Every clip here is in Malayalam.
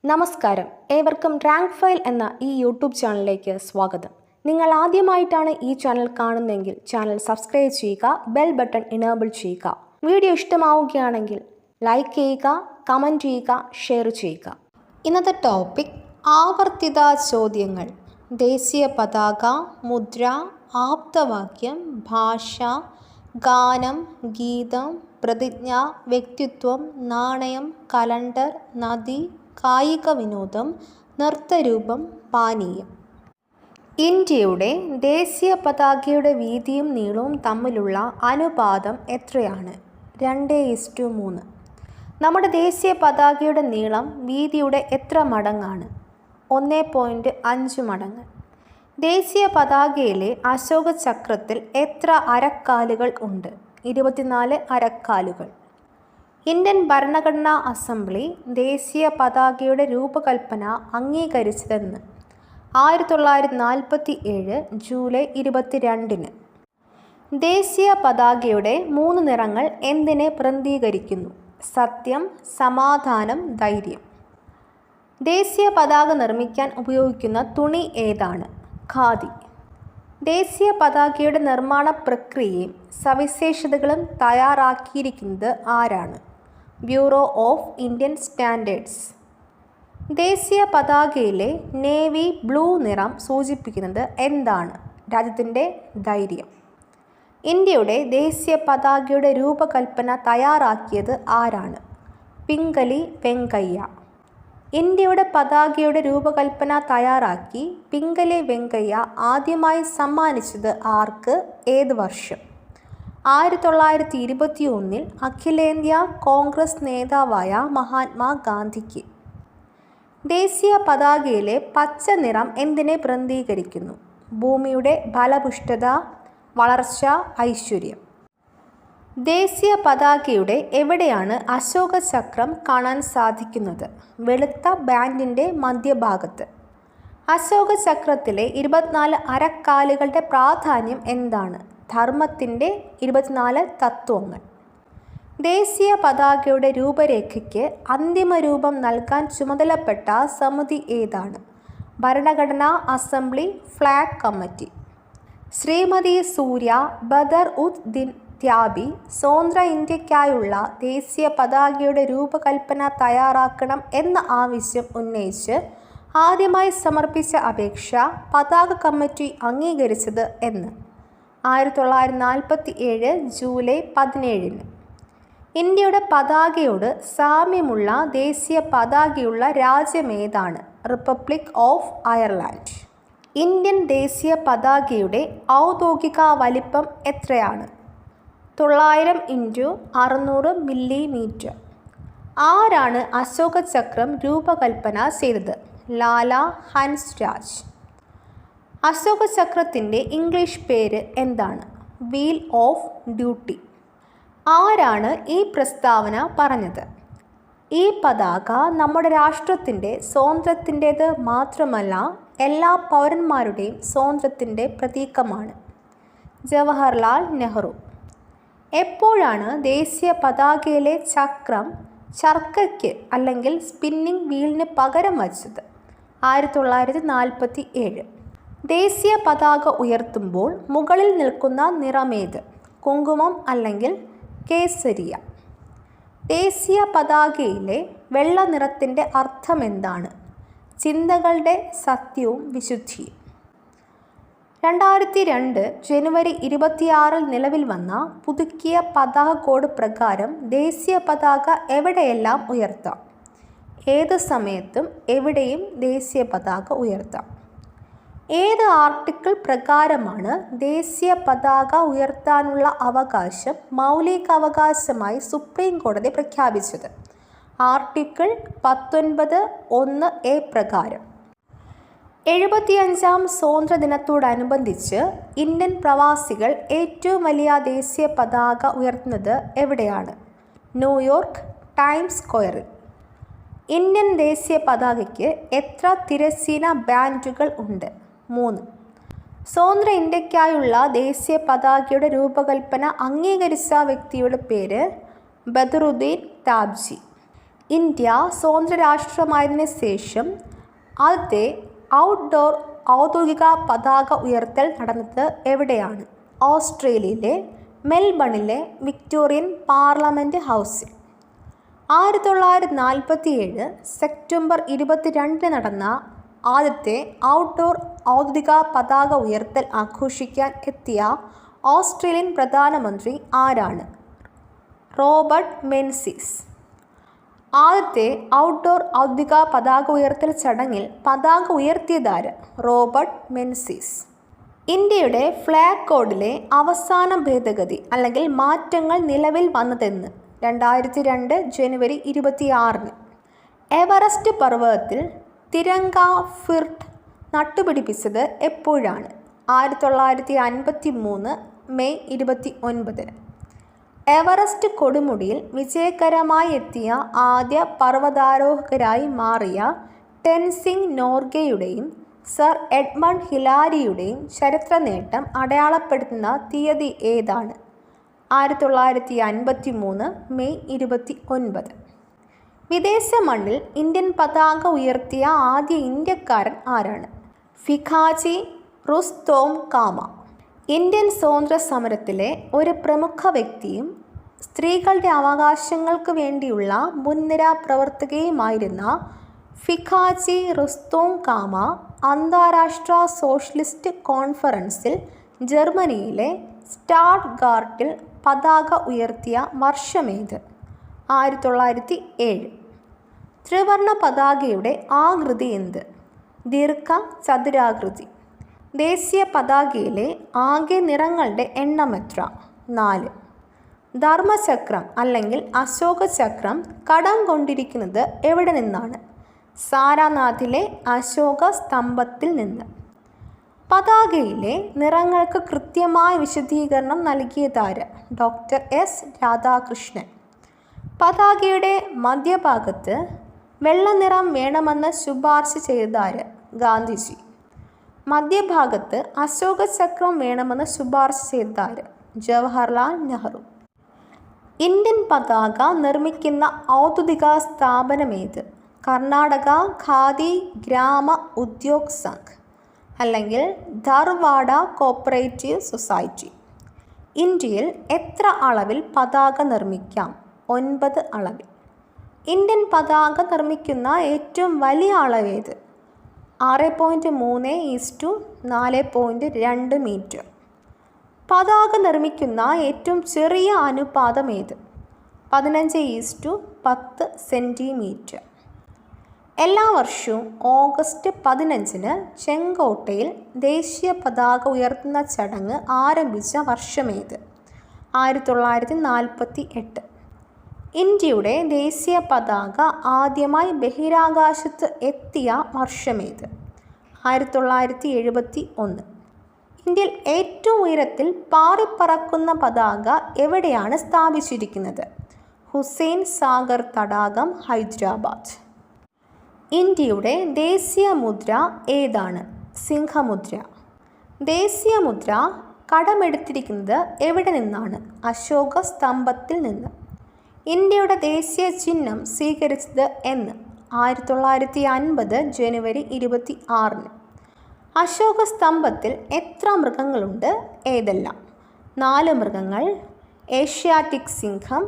നമസ്കാരം, ഏവർക്കും റാങ്ക് ഫയൽ എന്ന ഈ യൂട്യൂബ് ചാനലിലേക്ക് സ്വാഗതം. നിങ്ങൾ ആദ്യമായിട്ടാണ് ഈ ചാനൽ കാണുന്നതെങ്കിൽ ചാനൽ സബ്സ്ക്രൈബ് ചെയ്യുക, ബെൽ ബട്ടൺ ഇനേബിൾ ചെയ്യുക. വീഡിയോ ഇഷ്ടമാവുകയാണെങ്കിൽ ലൈക്ക് ചെയ്യുക, കമൻറ്റ് ചെയ്യുക, ഷെയർ ചെയ്യുക. ഇന്നത്തെ ടോപ്പിക് ആവർത്തിത ചോദ്യങ്ങൾ. ദേശീയ പതാക, മുദ്ര, ആപ്തവാക്യം, ഭാഷ, ഗാനം, ഗീതം, പ്രതിജ്ഞ, വ്യക്തിത്വം, നാണയം, കലണ്ടർ, നദി, കായിക വിനോദം, നൃത്തരൂപം, പാനീയം. ഇന്ത്യയുടെ ദേശീയ പതാകയുടെ വീതിയും നീളവും തമ്മിലുള്ള അനുപാതം എത്രയാണ്? 2:3. നമ്മുടെ ദേശീയ പതാകയുടെ നീളം വീതിയുടെ എത്ര മടങ്ങാണ്? 1.5 മടങ്ങ്. ദേശീയ പതാകയിലെ അശോക ചക്രത്തിൽ എത്ര അരക്കാലുകൾ ഉണ്ട്? 24 അരക്കാലുകൾ. ഇന്ത്യൻ ഭരണഘടനാ അസംബ്ലി ദേശീയ പതാകയുടെ രൂപകൽപ്പന അംഗീകരിച്ചതെന്ന്? 1947 ജൂലൈ 22. ദേശീയ പതാകയുടെ 3 നിറങ്ങൾ എന്തിനെ പ്രതിനിധീകരിക്കുന്നു? സത്യം, സമാധാനം, ധൈര്യം. ദേശീയ പതാക നിർമ്മിക്കാൻ ഉപയോഗിക്കുന്ന തുണി ഏതാണ്? ഖാദി. ദേശീയ പതാകയുടെ നിർമ്മാണ പ്രക്രിയയും സവിശേഷതകളും തയ്യാറാക്കിയിരിക്കുന്നത് ആരാണ്? Bureau of Indian standards. ദേശീയ പതാകയിലെ നേവി ബ്ലൂ നിറം സൂചിപ്പിക്കുന്നത് എന്താണ്? രാജ്യത്തിൻ്റെ ധൈര്യം. ഇന്ത്യയുടെ ദേശീയ പതാകയുടെ രൂപകൽപ്പന തയ്യാറാക്കിയത് ആരാണ്? പിംഗലി വെങ്കയ്യ. ഇന്ത്യയുടെ പതാകയുടെ രൂപകൽപ്പന തയ്യാറാക്കി പിംഗലി വെങ്കയ്യ ആദ്യമായി സമ്മാനിച്ചത് ആർക്ക്? ഏത് വർഷം? 1921 അഖിലേന്ത്യാ കോൺഗ്രസ് നേതാവായ മഹാത്മാ ഗാന്ധിക്ക്. ദേശീയ പതാകയിലെ പച്ച നിറം എന്തിനെ പ്രതിനിധീകരിക്കുന്നു? ഭൂമിയുടെ ഫലപുഷ്ടത, വളർച്ച, ഐശ്വര്യം. ദേശീയ പതാകയുടെ എവിടെയാണ് അശോക ചക്രം കാണാൻ സാധിക്കുന്നത്? വെളുത്ത ബാൻഡിൻ്റെ മധ്യഭാഗത്ത്. അശോക ചക്രത്തിലെ 24 അരക്കാലുകളുടെ പ്രാധാന്യം എന്താണ്? ധർമ്മത്തിൻ്റെ 24 തത്വങ്ങൾ. ദേശീയ പതാകയുടെ രൂപരേഖയ്ക്ക് അന്തിമ രൂപം നൽകാൻ ചുമതലപ്പെട്ട സമിതി ഏതാണ്? ഭരണഘടനാ അസംബ്ലി ഫ്ലാഗ് കമ്മിറ്റി. ശ്രീമതി സൂര്യ ബദർ ഉദ് ദിൻ ത്യാബി സ്വതന്ത്ര ഇന്ത്യക്കായുള്ള ദേശീയ പതാകയുടെ രൂപകൽപ്പന തയ്യാറാക്കണം എന്ന ആവശ്യം ഉന്നയിച്ച് ആദ്യമായി സമർപ്പിച്ച അപേക്ഷ പതാക കമ്മിറ്റി അംഗീകരിച്ചത് എന്ന്? 1947 ജൂലൈ 17. ഇന്ത്യയുടെ പതാകയോട് സാമ്യമുള്ള ദേശീയ പതാകയുള്ള രാജ്യമേതാണ്? Republic of Ireland. ഇന്ത്യൻ ദേശീയ പതാകയുടെ ഔദ്യോഗിക വലിപ്പം എത്രയാണ്? 900 × 600 മില്ലിമീറ്റർ. ആരാണ് അശോക ചക്രം രൂപകൽപ്പന ചെയ്തത്? ലാല ഹൻസ്രാജ്. അശോക ചക്രത്തിൻ്റെ ഇംഗ്ലീഷ് പേര് എന്താണ്? Wheel of duty. ആരാണ് ഈ പ്രസ്താവന പറഞ്ഞത്? ഈ പതാക നമ്മുടെ രാഷ്ട്രത്തിൻ്റെ സ്വാതന്ത്ര്യത്തിൻ്റേത് മാത്രമല്ല, എല്ലാ പൗരന്മാരുടെയും സ്വാതന്ത്ര്യത്തിൻ്റെ പ്രതീകമാണ്. ജവഹർലാൽ നെഹ്റു. എപ്പോഴാണ് ദേശീയ പതാകയിലെ ചക്രം ചർക്കയ്ക്ക് അല്ലെങ്കിൽ സ്പിന്നിംഗ് വീലിന് പകരം വച്ചത്? 1947. ദേശീയ പതാക ഉയർത്തുമ്പോൾ മുകളിൽ നിൽക്കുന്ന നിറമേത്? കുങ്കുമം അല്ലെങ്കിൽ കേസരിയ. ദേശീയ പതാകയിലെ വെള്ള നിറത്തിൻ്റെ അർത്ഥമെന്താണ്? ചിന്തകളുടെ സത്യവും വിശുദ്ധിയും. 2002 ജനുവരി 26 നിലവിൽ വന്ന പുതുക്കിയ പതാക കോഡ് പ്രകാരം ദേശീയ പതാക എവിടെയെല്ലാം ഉയർത്താം? ഏത് സമയത്തും എവിടെയും ദേശീയ പതാക ഉയർത്താം. ഏത് ആർട്ടിക്കിൾ പ്രകാരമാണ് ദേശീയ പതാക ഉയർത്താനുള്ള അവകാശം മൗലികാവകാശമായി സുപ്രീം കോടതി പ്രഖ്യാപിച്ചത്? ആർട്ടിക്കിൾ 19(1)(a) പ്രകാരം. 75ാം സ്വാതന്ത്ര്യദിനത്തോടനുബന്ധിച്ച് ഇന്ത്യൻ പ്രവാസികൾ ഏറ്റവും വലിയ ദേശീയ പതാക ഉയർത്തുന്നത് എവിടെയാണ്? ന്യൂയോർക്ക് ടൈംസ് സ്ക്വയറിൽ. ഇന്ത്യൻ ദേശീയ പതാകയ്ക്ക് എത്ര തിരശ്ചീന ബാൻഡുകൾ ഉണ്ട്? 3. സ്വതന്ത്ര ഇന്ത്യക്കായുള്ള ദേശീയ പതാകയുടെ രൂപകൽപ്പന അംഗീകരിച്ച വ്യക്തിയുടെ പേര്? ബദറുദ്ദീൻ താബ്ജി. ഇന്ത്യ സ്വതന്ത്ര രാഷ്ട്രമായതിനു ശേഷം ആദ്യത്തെ ഔട്ട്ഡോർ ഔദ്യോഗിക പതാക ഉയർത്തൽ നടന്നത് എവിടെയാണ്? ഓസ്ട്രേലിയയിലെ മെൽബണിലെ വിക്ടോറിയൻ പാർലമെൻറ്റ് ഹൗസിൽ. 1947 സെപ്റ്റംബർ 22 നടന്ന ആദ്യത്തെ ഔട്ട്ഡോർ ഔദ്യോഗിക പതാക ഉയർത്തൽ ആഘോഷിക്കാൻ എത്തിയ ഓസ്ട്രേലിയൻ പ്രധാനമന്ത്രി ആരാണ്? Robert Menzies. ആദ്യത്തെ ഔട്ട്ഡോർ ഔദ്യോഗിക പതാക ഉയർത്തൽ ചടങ്ങിൽ പതാക ഉയർത്തിയതാര്? Robert Menzies. ഇന്ത്യയുടെ ഫ്ലാഗ് കോഡിലെ അവസാന ഭേദഗതി അല്ലെങ്കിൽ മാറ്റങ്ങൾ നിലവിൽ വന്നതെന്ന്? 2002 ജനുവരി 26. എവറസ്റ്റ് പർവ്വതത്തിൽ തിരങ്ക ഫിർട്ട് നട്ടുപിടിപ്പിച്ചത് എപ്പോഴാണ്? 1953 മെയ് 29. എവറസ്റ്റ് കൊടുമുടിയിൽ വിജയകരമായി എത്തിയ ആദ്യ പർവ്വതാരോഹകരായി മാറിയ ടെൻസിംഗ് നോർഗെയുടെയും സർ എഡ്മണ്ട് ഹിലാരിയുടെയും ചരിത്ര നേട്ടം അടയാളപ്പെടുത്തുന്ന തീയതി ഏതാണ്? 1953 മെയ് 29. വിദേശ മണ്ണിൽ ഇന്ത്യൻ പതാക ഉയർത്തിയ ആദ്യ ഇന്ത്യക്കാരൻ ആരാണ്? ഫിഖാജി റുസ്തോം കാമ. ഇന്ത്യൻ സ്വാതന്ത്ര്യ സമരത്തിലെ ഒരു പ്രമുഖ വ്യക്തിയും സ്ത്രീകളുടെ അവകാശങ്ങൾക്ക് വേണ്ടിയുള്ള മുൻനിര പ്രവർത്തകയുമായിരുന്ന ഫിഖാജി റുസ്തോം കാമ അന്താരാഷ്ട്ര സോഷ്യലിസ്റ്റ് കോൺഫറൻസിൽ ജർമ്മനിയിലെ സ്റ്റാട്ട്ഗാർട്ടിൽ പതാക ഉയർത്തിയ വർഷമേത്? 1907. ത്രിവർണ പതാകയുടെ ആകൃതി എന്ത്? ദീർഘ ചതുരാകൃതി. ദേശീയ പതാകയിലെ ആകെ നിറങ്ങളുടെ എണ്ണം എത്ര? 4. ധർമ്മചക്രം അല്ലെങ്കിൽ അശോക ചക്രം കടം കൊണ്ടിരിക്കുന്നത് എവിടെ നിന്നാണ്? സാരാനാഥിലെ അശോക സ്തംഭത്തിൽ നിന്ന്. പതാകയിലെ നിറങ്ങൾക്ക് കൃത്യമായ വിശദീകരണം നൽകിയതാര്? Doctor S Radhakrishnan. പതാകയുടെ മധ്യഭാഗത്ത് വെള്ള നിറം വേണമെന്ന് ശുപാർശ ചെയ്തതാര്? ഗാന്ധിജി. മധ്യഭാഗത്ത് അശോക ചക്രം വേണമെന്ന് ശുപാർശ ചെയ്തതാര്? ജവഹർലാൽ നെഹ്റു. ഇന്ത്യൻ പതാക നിർമ്മിക്കുന്ന ഔദ്യോഗിക സ്ഥാപനമേത്? കർണാടക ഖാദി ഗ്രാമ ഉദ്യോഗ് സംഘ് അല്ലെങ്കിൽ ധാർവാഡ കോപ്പറേറ്റീവ് സൊസൈറ്റി. ഇന്ത്യയിൽ എത്ര അളവിൽ പതാക നിർമ്മിക്കാം? 9 അളവിൽ. ഇന്ത്യൻ പതാക നിർമ്മിക്കുന്ന ഏറ്റവും വലിയ അളവേത്? 6.3:4.2 മീറ്റർ. പതാക നിർമ്മിക്കുന്ന ഏറ്റവും ചെറിയ അനുപാതം ഏത്? 15:10 സെൻറ്റിമീറ്റർ. എല്ലാ വർഷവും ഓഗസ്റ്റ് 15 ചെങ്കോട്ടയിൽ ദേശീയ പതാക ഉയർത്തുന്ന ചടങ്ങ് ആരംഭിച്ച വർഷമേത്? 1948. ഇന്ത്യയുടെ ദേശീയ പതാക ആദ്യമായി ബഹിരാകാശത്ത് എത്തിയ വർഷമേത്? 1971. ഇന്ത്യയിൽ ഏറ്റവും ഉയരത്തിൽ പാറിപ്പറക്കുന്ന പതാക എവിടെയാണ് സ്ഥാപിച്ചിരിക്കുന്നത്? ഹുസൈൻ സാഗർ തടാകം, ഹൈദരാബാദ്. ഇന്ത്യയുടെ ദേശീയ മുദ്ര ഏതാണ്? സിംഹമുദ്ര. ദേശീയ മുദ്ര കടമെടുത്തിരിക്കുന്നത് എവിടെ നിന്നാണ്? അശോക സ്തംഭത്തിൽ നിന്ന്. ഇന്ത്യയുടെ ദേശീയ ചിഹ്നം സ്വീകരിച്ചത് എന്ന്? 1950 ജനുവരി 26. അശോക സ്തംഭത്തിൽ എത്ര മൃഗങ്ങളുണ്ട്? ഏതെല്ലാം? 4 മൃഗങ്ങൾ: ഏഷ്യാറ്റിക് സിംഹം,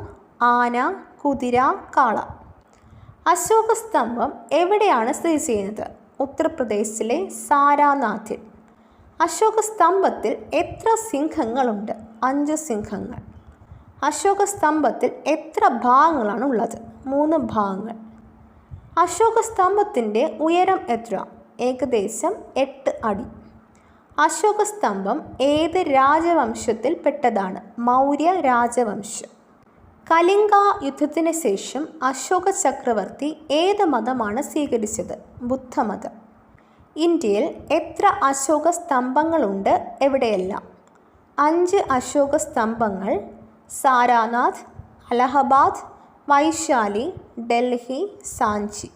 ആന, കുതിര, കാള. അശോക സ്തംഭം എവിടെയാണ് സ്ഥിതി ചെയ്യുന്നത്? ഉത്തർപ്രദേശിലെ സാരാനാഥിൽ. അശോക സ്തംഭത്തിൽ എത്ര സിംഹങ്ങളുണ്ട്? 5 സിംഹങ്ങൾ. അശോക സ്തംഭത്തിൽ എത്ര ഭാഗങ്ങളാണ് ഉള്ളത്? 3 ഭാഗങ്ങൾ. അശോക സ്തംഭത്തിൻ്റെ ഉയരം എത്ര? ഏകദേശം 8 അടി. അശോക സ്തംഭം ഏത് രാജവംശത്തിൽ പെട്ടതാണ്? മൗര്യ രാജവംശം. കലിംഗ യുദ്ധത്തിന് ശേഷം അശോക ചക്രവർത്തി ഏത് മതമാണ് സ്വീകരിച്ചത്? ബുദ്ധമതം. ഇന്ത്യയിൽ എത്ര അശോക സ്തംഭങ്ങളുണ്ട്? എവിടെയെല്ലാം? 5 അശോക സ്തംഭങ്ങൾ: സാരാനാഥ്, അലഹബാദ്, വൈശാലി, ഡൽഹി, സാഞ്ചി.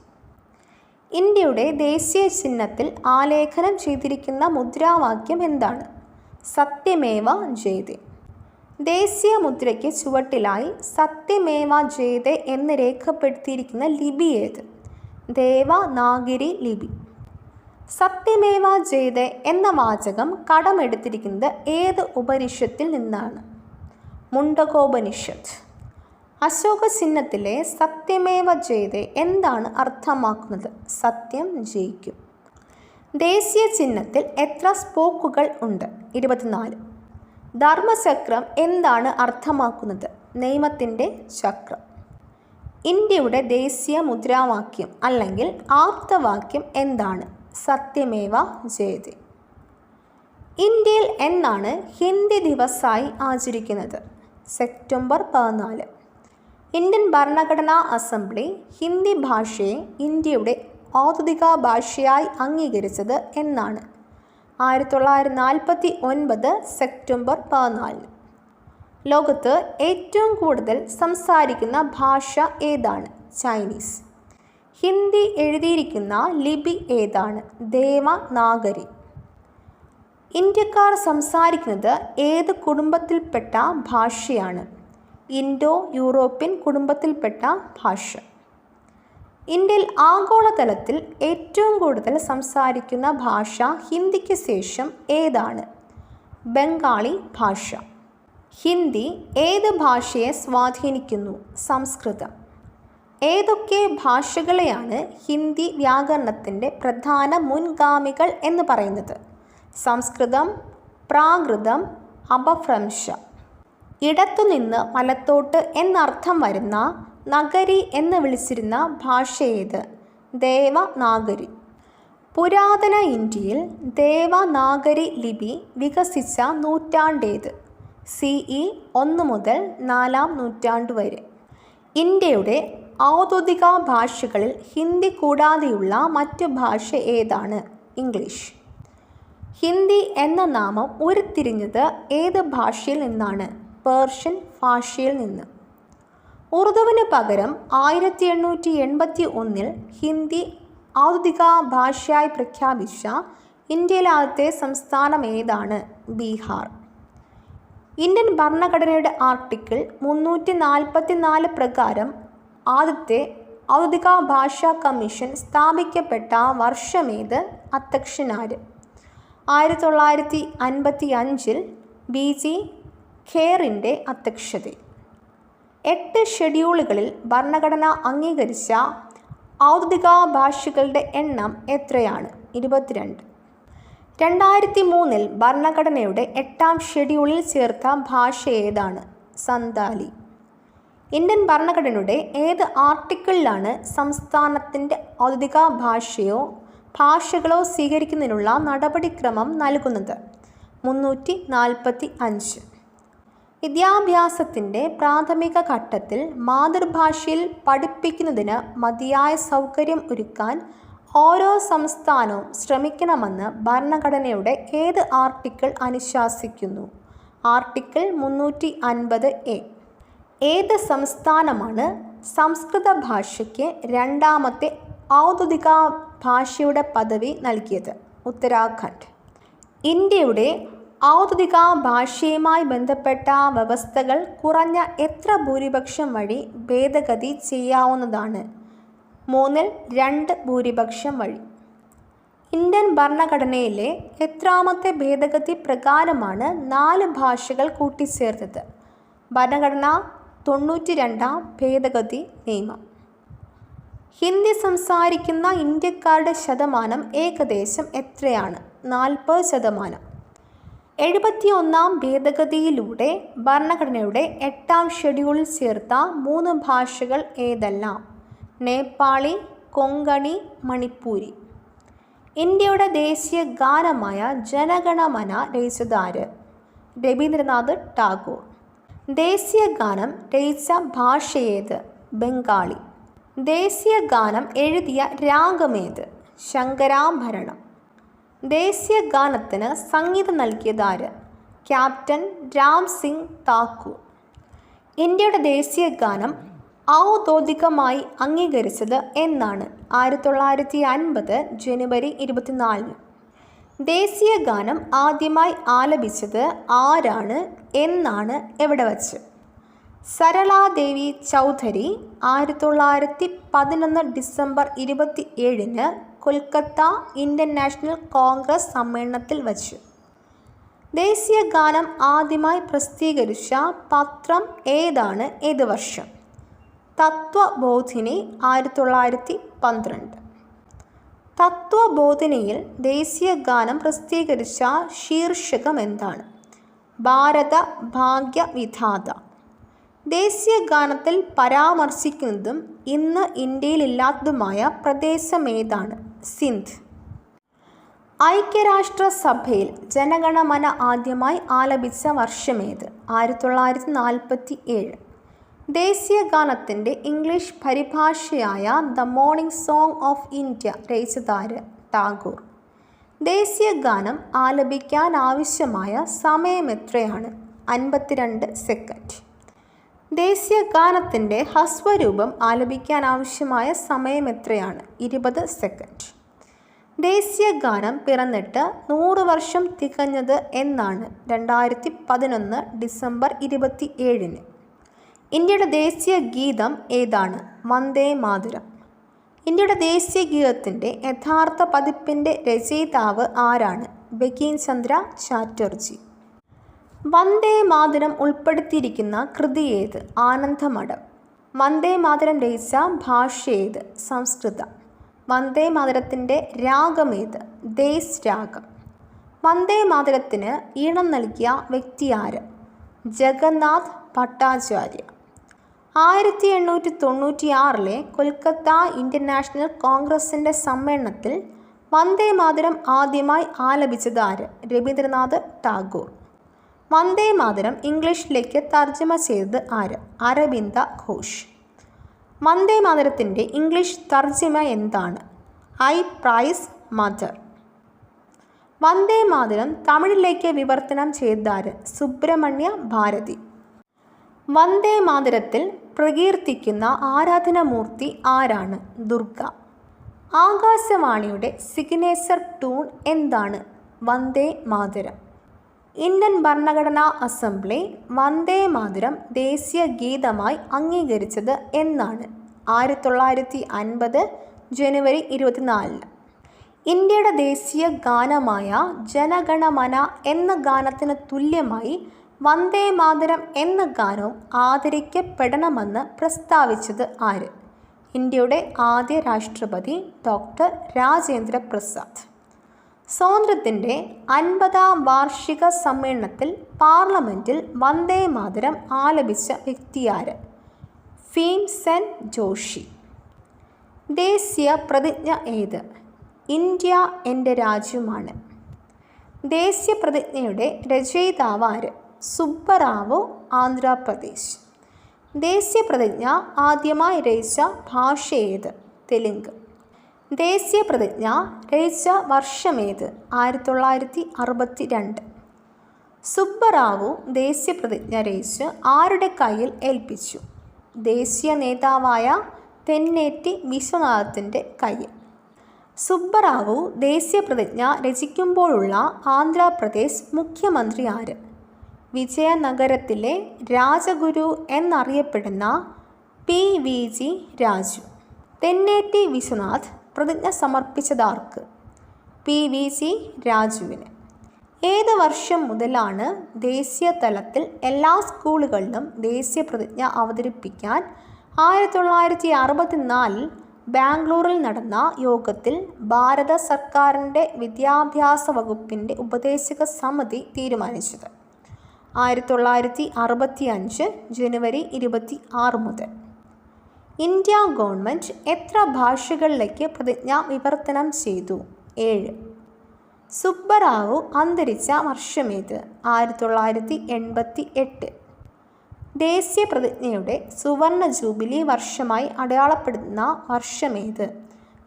ഇന്ത്യയുടെ ദേശീയ ചിഹ്നത്തിൽ ആലേഖനം ചെയ്തിരിക്കുന്ന മുദ്രാവാക്യം എന്താണ്? സത്യമേവ ജയതേ. ദേശീയ മുദ്രയ്ക്ക് ചുവട്ടിലായി സത്യമേവ ജയതേ എന്ന് രേഖപ്പെടുത്തിയിരിക്കുന്ന ലിപി ഏത്? ദേവനാഗരി ലിപി. സത്യമേവ ജയതേ എന്ന വാചകം കടമെടുത്തിരിക്കുന്നത് ഏത് ഉപനിഷത്തിൽ നിന്നാണ്? മുണ്ടകോപനിഷത്ത്. അശോക ചിഹ്നത്തിലെ സത്യമേവ ജയതേ എന്താണ് അർത്ഥമാക്കുന്നത്? സത്യം ജയിക്കും. ദേശീയ ചിഹ്നത്തിൽ എത്ര സ്പോക്കുകൾ ഉണ്ട്? 24. ധർമ്മചക്രം എന്താണ് അർത്ഥമാക്കുന്നത്? നിയമത്തിൻ്റെ ചക്രം. ഇന്ത്യയുടെ ദേശീയ മുദ്രാവാക്യം അല്ലെങ്കിൽ ആപ്തവാക്യം എന്താണ്? സത്യമേവ ജയതേ. ഇന്ത്യയിൽ എന്നാണ് ഹിന്ദി ദിവസായി ആചരിക്കുന്നത്? സെപ്റ്റംബർ 14. ഇന്ത്യൻ ഭരണഘടനാ അസംബ്ലി ഹിന്ദി ഭാഷയെ ഇന്ത്യയുടെ ഔദ്യോഗിക ഭാഷയായി അംഗീകരിച്ചത് എന്നാണ്? 1949 സെപ്റ്റംബർ 14. ലോകത്ത് ഏറ്റവും കൂടുതൽ സംസാരിക്കുന്ന ഭാഷ ഏതാണ്? ചൈനീസ്. ഹിന്ദി എഴുതിയിരിക്കുന്ന ലിപി ഏതാണ്? ദേവനാഗരി. ഇന്ത്യക്കാർ സംസാരിക്കുന്നത് ഏത് കുടുംബത്തിൽപ്പെട്ട ഭാഷയാണ്? ഇൻഡോ യൂറോപ്യൻ കുടുംബത്തിൽപ്പെട്ട ഭാഷ. ഇന്ത്യയിൽ ആഗോളതലത്തിൽ ഏറ്റവും കൂടുതൽ സംസാരിക്കുന്ന ഭാഷ ഹിന്ദിക്ക് ശേഷം ഏതാണ്? ബംഗാളി ഭാഷ. ഹിന്ദി ഏത് ഭാഷയെ സ്വാധീനിക്കുന്നു? സംസ്കൃതം. ഏതൊക്കെ ഭാഷകളെയാണ് ഹിന്ദി വ്യാകരണത്തിൻ്റെ പ്രധാന മുൻഗാമികൾ എന്ന് പറയുന്നത്? സംസ്കൃതം, പ്രാകൃതം, അപഭ്രംശ. ഇടത്തുനിന്ന് വലത്തോട്ട് എന്നർത്ഥം വരുന്ന നഗരി എന്ന് വിളിച്ചിരുന്ന ഭാഷ ഏത്? ദേവനാഗരി. പുരാതന ഇന്ത്യയിൽ ദേവനാഗരി ലിപി വികസിച്ച നൂറ്റാണ്ടേത്? CE 1 മുതൽ 4-ാം നൂറ്റാണ്ട് വരെ. ഇന്ത്യയുടെ ഔദ്യോഗിക ഭാഷകളിൽ ഹിന്ദി കൂടാതെയുള്ള മറ്റു ഭാഷ ഏതാണ്? ഇംഗ്ലീഷ്. ഹിന്ദി എന്ന നാമം ഉരുത്തിരിഞ്ഞത് ഏത് ഭാഷയിൽ നിന്നാണ്? പേർഷ്യൻ ഭാഷയിൽ നിന്ന്. ഉറുദുവിന് പകരം 1881 ഹിന്ദി ഔദ്യോഗിക ഭാഷയായി പ്രഖ്യാപിച്ച ഇന്ത്യയിലെ ആദ്യത്തെ സംസ്ഥാനം ഏതാണ്? ബീഹാർ. ഇന്ത്യൻ ഭരണഘടനയുടെ ആർട്ടിക്കിൾ 344 പ്രകാരം ആദ്യത്തെ ഔദ്യോഗിക ഭാഷാ കമ്മീഷൻ സ്ഥാപിക്കപ്പെട്ട വർഷമേത്? അധ്യക്ഷനാര്? 1955 BG ഖേറിൻ്റെ അധ്യക്ഷതയിൽ. 8 ഷെഡ്യൂളുകളിൽ ഭരണഘടന അംഗീകരിച്ച ഔദ്യോഗിക ഭാഷകളുടെ എണ്ണം എത്രയാണ്? 22. 2003 ഭരണഘടനയുടെ 8-ാം ഷെഡ്യൂളിൽ ചേർത്ത ഭാഷ ഏതാണ്? സന്താലി. ഇന്ത്യൻ ഭരണഘടനയുടെ ഏത് ആർട്ടിക്കിളിലാണ് സംസ്ഥാനത്തിൻ്റെ ഔദ്യോഗിക ഭാഷകളോ സ്വീകരിക്കുന്നതിനുള്ള നടപടിക്രമം നൽകുന്നത്? 345. വിദ്യാഭ്യാസത്തിൻ്റെ പ്രാഥമിക ഘട്ടത്തിൽ മാതൃഭാഷയിൽ പഠിപ്പിക്കുന്നതിന് മതിയായ സൗകര്യം ഒരുക്കാൻ ഓരോ സംസ്ഥാനവും ശ്രമിക്കണമെന്ന് ഭരണഘടനയുടെ ഏത് ആർട്ടിക്കിൾ അനുശാസിക്കുന്നു? Article 350A. ഏത് സംസ്ഥാനമാണ് സംസ്കൃത ഭാഷയ്ക്ക് 2ാമത്തെ ഔദ്യോഗിക ഭാഷയുടെ പദവി നൽകിയത്? ഉത്തരാഖണ്ഡ്. ഇന്ത്യയുടെ ഔദ്യോഗിക ഭാഷയുമായി ബന്ധപ്പെട്ട വ്യവസ്ഥകൾ കുറഞ്ഞ എത്ര ഭൂരിപക്ഷം വഴി ഭേദഗതി ചെയ്യാവുന്നതാണ്? 3/2 ഭൂരിപക്ഷം വഴി. ഇന്ത്യൻ ഭരണഘടനയിലെ എത്രാമത്തെ ഭേദഗതി പ്രകാരമാണ് 4 ഭാഷകൾ കൂട്ടിച്ചേർത്തത്? ഭരണഘടന 92-ാം ഭേദഗതി നിയമം. ഹിന്ദി സംസാരിക്കുന്ന ഇന്ത്യക്കാരുടെ ശതമാനം ഏകദേശം എത്രയാണ്? 40%. 71-ാം ഭേദഗതിയിലൂടെ ഭരണഘടനയുടെ 8-ാം ഷെഡ്യൂളിൽ ചേർത്ത 3 ഭാഷകൾ ഏതെല്ലാം? നേപ്പാളി, കൊങ്കണി, മണിപ്പൂരി. ഇന്ത്യയുടെ ദേശീയ ഗാനമായ ജനഗണമന രചിച്ചതാര്? രവീന്ദ്രനാഥ് ടാഗോർ. ദേശീയ ഗാനം രചിച്ച ഭാഷയേത്? ബംഗാളി. ദേശീയ ഗാനം എഴുതിയ രാഗമേത്? ശങ്കരാഭരണം. ദേശീയ ഗാനത്തിന് സംഗീതം നൽകിയതാര്? ക്യാപ്റ്റൻ രാം സിംഗ് താക്കൂർ. ഇന്ത്യയുടെ ദേശീയ ഗാനം ഔദ്യോഗികമായി അംഗീകരിച്ചത് എന്നാണ്? 1950 ജനുവരി 24. ദേശീയ ഗാനം ആദ്യമായി ആലപിച്ചത് ആരാണ്, എന്നാണ്, എവിടെ വച്ച്? Saraladevi Chaudhari 1911 December 27 Kolkata Indian National Congress സമ്മേളനത്തിൽ വച്ചു. ദേശീയ ഗാനം ആദ്യമായി പ്രസിദ്ധീകരിച്ച പത്രം ഏതാണ്, ഏത് വർഷം? തത്വബോധിനി 1912. തത്വബോധിനിയിൽ ദേശീയ ഗാനം പ്രസിദ്ധീകരിച്ച ശീർഷകം എന്താണ്? ഭാരത ഭാഗ്യ വിധാത. ദേശീയ ഗാനത്തിൽ പരാമർശിക്കുന്നതും ഇന്ന് ഇന്ത്യയിലില്ലാത്തതുമായ പ്രദേശമേതാണ്? സിന്ധ്. ഐക്യരാഷ്ട്രസഭയിൽ ജനഗണമന ആദ്യമായി ആലപിച്ച വർഷമേത്? 1947. ദേശീയ ഗാനത്തിൻ്റെ ഇംഗ്ലീഷ് പരിഭാഷയായ the morning song of India രചിച്ചതാര്? ടാഗോർ. ദേശീയ ഗാനം ആലപിക്കാൻ ആവശ്യമായ സമയമെത്രയാണ്? 52 സെക്കൻഡ്. ദേശീയ ഗാനത്തിൻ്റെ ഹ്രസ്വരൂപം ആലപിക്കാൻ ആവശ്യമായ സമയമെത്രയാണ്? 20 സെക്കൻഡ്. ദേശീയ ഗാനം പിറന്നിട്ട് 100 വർഷം തികഞ്ഞത് എന്നാണ്? 2011 ഡിസംബർ 27. ഇന്ത്യയുടെ ദേശീയ ഗീതം ഏതാണ്? വന്ദേ മാതരം. ഇന്ത്യയുടെ ദേശീയ ഗീതത്തിൻ്റെ യഥാർത്ഥ പതിപ്പിൻ്റെ രചയിതാവ് ആരാണ്? ബങ്കിം ചന്ദ്ര ചാറ്റർജി. വന്ദേ മാതരം ഉൾപ്പെടുത്തിയിരിക്കുന്ന കൃതി ഏത്? ആനന്ദമഠം. വന്ദേ മാതരം രചിച്ച ഭാഷ ഏത്? സംസ്കൃതം. വന്ദേ മാതരത്തിൻ്റെ രാഗമേത്? ദേശ് രാഗം. വന്ദേ മാതരത്തിന് ഈണം നൽകിയ വ്യക്തി ആര്? ജഗന്നാഥ് ഭട്ടാചാര്യ. 1896 കൊൽക്കത്ത ഇന്ത്യൻ നാഷണൽ കോൺഗ്രസിൻ്റെ സമ്മേളനത്തിൽ വന്ദേ മാതരം ആദ്യമായി ആലപിച്ചത് ആര്? രവീന്ദ്രനാഥ് ടാഗോർ. വന്ദേ മാതരം ഇംഗ്ലീഷിലേക്ക് തർജ്ജമ ചെയ്തത് ആര്? അരവിന്ദ ഘോഷ്. വന്ദേ മാതരത്തിൻ്റെ ഇംഗ്ലീഷ് തർജ്ജമ എന്താണ്? I praise mother. Vande Mataram തമിഴിലേക്ക് വിവർത്തനം ചെയ്തതാര്? സുബ്രഹ്മണ്യ ഭാരതി. വന്ദേ മാതരത്തിൽ പ്രകീർത്തിക്കുന്ന ആരാധനാമൂർത്തി ആരാണ്? ദുർഗ. ആകാശവാണിയുടെ സിഗ്നേച്ചർ ട്യൂൺ എന്താണ്? വന്ദേ മാതരം. ഇന്ത്യൻ ഭരണഘടനാ അസംബ്ലി വന്ദേ മാതരം ദേശീയ ഗീതമായി അംഗീകരിച്ചത് എന്നാണ്? 1950 ജനുവരി 24. ഇന്ത്യയുടെ ദേശീയ ഗാനമായ ജനഗണമന എന്ന ഗാനത്തിന് തുല്യമായി വന്ദേ മാതരം എന്ന ഗാനവും ആദരിക്കപ്പെടണമെന്ന് പ്രസ്താവിച്ചത് ആര്? ഇന്ത്യയുടെ ആദ്യ രാഷ്ട്രപതി ഡോക്ടർ രാജേന്ദ്ര പ്രസാദ്. സ്വാതന്ത്ര്യത്തിൻ്റെ 50ാം വാർഷിക സമ്മേളനത്തിൽ പാർലമെൻറ്റിൽ വന്ദേ മാതരം ആലപിച്ച വ്യക്തിയാര്? ഭീംസെൻ ജോഷി. ദേശീയ പ്രതിജ്ഞ ഏത്? ഇന്ത്യ എൻ്റെ രാജ്യമാണ്. ദേശീയ പ്രതിജ്ഞയുടെ രചയിതാവ് ആര്? സുബ്ബറാവു, ആന്ധ്രാപ്രദേശ്. ദേശീയ പ്രതിജ്ഞ ആദ്യമായി രചിച്ച ഭാഷ ഏത്? തെലുങ്ക്. ദേശീയ പ്രതിജ്ഞ രചിച്ച വർഷമേത്? 1962. സുബ്ബറാവു ദേശീയ പ്രതിജ്ഞ രചിച്ച് ആരുടെ കയ്യിൽ ഏൽപ്പിച്ചു? ദേശീയ നേതാവായ തെന്നേറ്റി വിശ്വനാഥത്തിൻ്റെ കയ്യിൽ. സുബ്ബറാവു ദേശീയ പ്രതിജ്ഞ രചിക്കുമ്പോഴുള്ള ആന്ധ്രാപ്രദേശ് മുഖ്യമന്ത്രി ആര്? വിജയനഗരത്തിലെ രാജഗുരു എന്നറിയപ്പെടുന്ന PVG രാജു. തെന്നേറ്റി വിശ്വനാഥ് പ്രതിജ്ഞ സമർപ്പിച്ചതാർക്ക്? PVG രാജുവിന്. ഏത് വർഷം മുതലാണ് ദേശീയ തലത്തിൽ എല്ലാ സ്കൂളുകളിലും ദേശീയ പ്രതിജ്ഞ അവതരിപ്പിക്കാൻ 1964 ബാംഗ്ലൂരിൽ നടന്ന യോഗത്തിൽ ഭാരത സർക്കാരിൻ്റെ വിദ്യാഭ്യാസ വകുപ്പിൻ്റെ ഉപദേശക സമിതി തീരുമാനിച്ചത്? 1965 ജനുവരി 26 മുതൽ. ഇന്ത്യ ഗവൺമെൻറ് എത്ര ഭാഷകളിലേക്ക് പ്രതിജ്ഞ വിവർത്തനം ചെയ്തു? 7. സുബ്ബറാവു അന്തരിച്ച വർഷമേത്? 1988. ദേശീയ പ്രതിജ്ഞയുടെ സുവർണ ജൂബിലി വർഷമായി അടയാളപ്പെടുത്തുന്ന വർഷമേത്?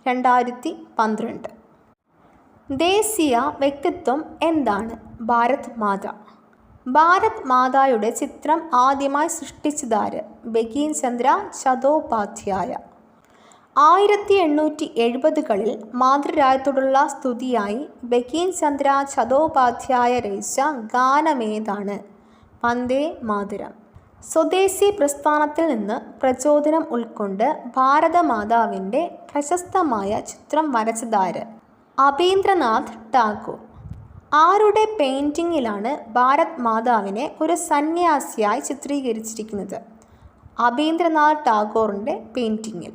2012. ദേശീയ വ്യക്തിത്വം എന്താണ്? ഭാരത് മാത. ഭാരത് മാതായുടെ ചിത്രം ആദ്യമായി സൃഷ്ടിച്ചതാര്? ബങ്കിം ചന്ദ്ര ചതോപാധ്യായ. 1870-കളിൽ മാതൃരാജ്യത്തോടുള്ള സ്തുതിയായി ബങ്കിം ചന്ദ്ര ചതോപാധ്യായ രചിച്ച ഗാനമേതാണ്? വന്ദേ മാതരം. സ്വദേശി പ്രസ്ഥാനത്തിൽ നിന്ന് പ്രചോദനം ഉൾക്കൊണ്ട് ഭാരതമാതാവിൻ്റെ പ്രശസ്തമായ ചിത്രം വരച്ചതാര്? അബീന്ദ്രനാഥ് ടാഗോർ. ആരുടെ പെയിൻറ്റിങ്ങിലാണ് ഭാരത് മാതാവിനെ ഒരു സന്യാസിയായി ചിത്രീകരിച്ചിരിക്കുന്നത്? അബീന്ദ്രനാഥ് ടാഗോറിൻ്റെ പെയിൻറ്റിങ്ങിൽ.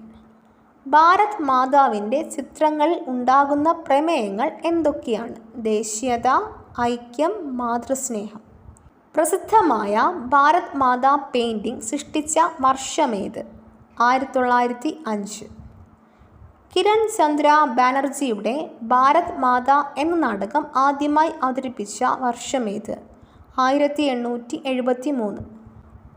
ഭാരത് മാതാവിൻ്റെ ചിത്രങ്ങളിൽ ഉണ്ടാകുന്ന പ്രമേയങ്ങൾ എന്തൊക്കെയാണ്? ദേശീയത, ഐക്യം, മാതൃസ്നേഹം. പ്രസിദ്ധമായ ഭാരത് മാതാ പെയിൻറ്റിംഗ് സൃഷ്ടിച്ച വർഷമേത്? 1905. കിരൺ ചന്ദ്ര ബാനർജിയുടെ ഭാരത് മാതാ എന്ന നാടകം ആദ്യമായി അവതരിപ്പിച്ച വർഷമേത്? 1873.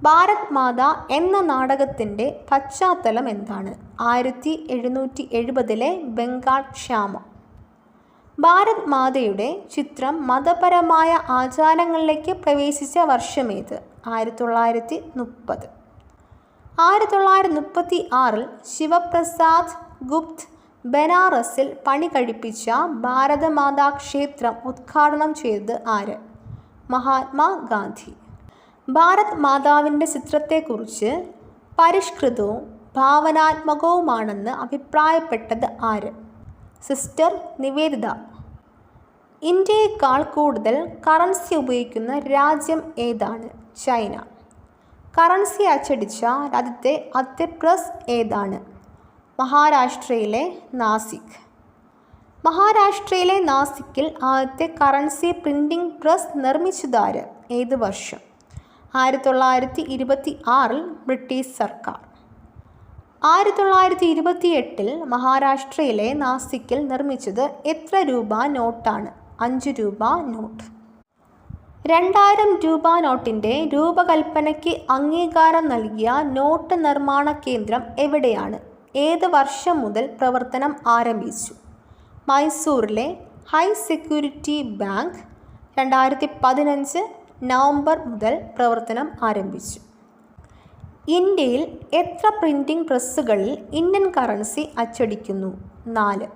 ഭാരത് മാതാ എന്ന നാടകത്തിൻ്റെ പശ്ചാത്തലം എന്താണ്? 1770-ലെ ബംഗാൾ ക്ഷാമം. ഭാരത് മാതയുടെ ചിത്രം മതപരമായ ആചാരങ്ങളിലേക്ക് പ്രവേശിച്ച വർഷമേത്? 1930. 1936 ശിവപ്രസാദ് ഗുപ്ത് ബനാറസിൽ പണി കഴിപ്പിച്ച ഭാരതമാതാ ക്ഷേത്രം ഉദ്ഘാടനം ചെയ്തത് ആര്? മഹാത്മാഗാന്ധി. ഭാരത് മാതാവിൻ്റെ ചിത്രത്തെക്കുറിച്ച് പരിഷ്കൃതവും ഭാവനാത്മകവുമാണെന്ന് അഭിപ്രായപ്പെട്ടത് ആര്? സിസ്റ്റർ നിവേദിത. ഇന്ത്യയേക്കാൾ കൂടുതൽ കറൻസി ഉപയോഗിക്കുന്ന രാജ്യം ഏതാണ്? ചൈന. കറൻസി അച്ചടിച്ച രാജ്യത്തെ ആദ്യത്തെ പ്രസ് ഏതാണ്? മഹാരാഷ്ട്രയിലെ നാസിക്. മഹാരാഷ്ട്രയിലെ നാസിക്കിൽ ആദ്യത്തെ കറൻസി പ്രിൻറ്റിംഗ് പ്രസ് നിർമ്മിച്ചതാര്? ഏത് വർഷം? 1926 ബ്രിട്ടീഷ് സർക്കാർ. 1928 മഹാരാഷ്ട്രയിലെ നാസിക്കിൽ നിർമ്മിച്ചത് എത്ര രൂപ നോട്ടാണ്? 5 രൂപ നോട്ട്. 2000 രൂപ നോട്ടിൻ്റെ രൂപകൽപ്പനയ്ക്ക് അംഗീകാരം നൽകിയ നോട്ട് നിർമ്മാണ കേന്ദ്രം എവിടെയാണ്? ഏത് വർഷം മുതൽ പ്രവർത്തനം ആരംഭിച്ചു? മൈസൂറിലെ ഹൈ സെക്യൂരിറ്റി ബാങ്ക് 2015 നവംബർ മുതൽ പ്രവർത്തനം ആരംഭിച്ചു. ഇന്ത്യയിൽ എത്ര പ്രിൻറ്റിംഗ് പ്രസ്സുകളിൽ ഇന്ത്യൻ കറൻസി അച്ചടിക്കുന്നു? 4.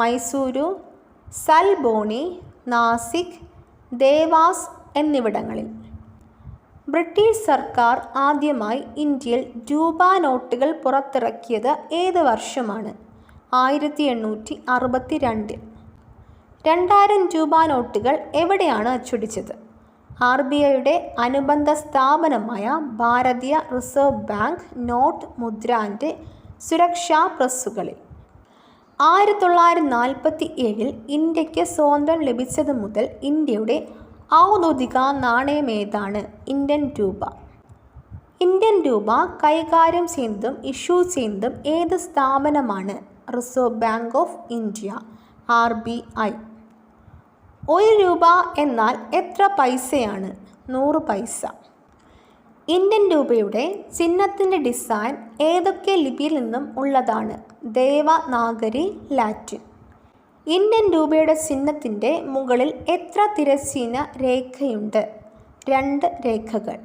മൈസൂരു, സൽബോണി, നാസിക്, ദേവാസ് എന്നിവിടങ്ങളിൽ. ബ്രിട്ടീഷ് സർക്കാർ ആദ്യമായി ഇന്ത്യയിൽ രൂപ നോട്ടുകൾ പുറത്തിറക്കിയത് ഏത് വർഷമാണ്? 1862. 2000 രൂപ നോട്ടുകൾ എവിടെയാണ് അച്ചടിച്ചത്? RBIയുടെ അനുബന്ധ സ്ഥാപനമായ ഭാരതീയ റിസർവ് ബാങ്ക് നോട്ട്, മുദ്ര ആൻഡ് സുരക്ഷാ പ്രസ്സുകളിൽ. 1947 ഇന്ത്യക്ക് സ്വാതന്ത്ര്യം ലഭിച്ചത് മുതൽ ഇന്ത്യയുടെ ഔദ്യോഗിക നാണയമേതാണ്? ഇന്ത്യൻ രൂപ. ഇന്ത്യൻ രൂപ കൈകാര്യം ചെയ്യുന്നതും ഇഷ്യൂ ചെയ്യുന്നതും ഏത് സ്ഥാപനമാണ്? Reserve Bank of India, RBI. 1 രൂപ എന്നാൽ എത്ര പൈസയാണ്? 100 പൈസ. ഇന്ത്യൻ രൂപയുടെ ചിഹ്നത്തിൻ്റെ ഡിസൈൻ ഏതൊക്കെ ലിപിയിൽ നിന്നും ഉള്ളതാണ്? ദേവനാഗരി, ലാറ്റിൻ. ഇന്ത്യൻ രൂപയുടെ ചിഹ്നത്തിൻ്റെ മുകളിൽ എത്ര തിരശ്ചീന രേഖയുണ്ട്? 2 രേഖകൾ.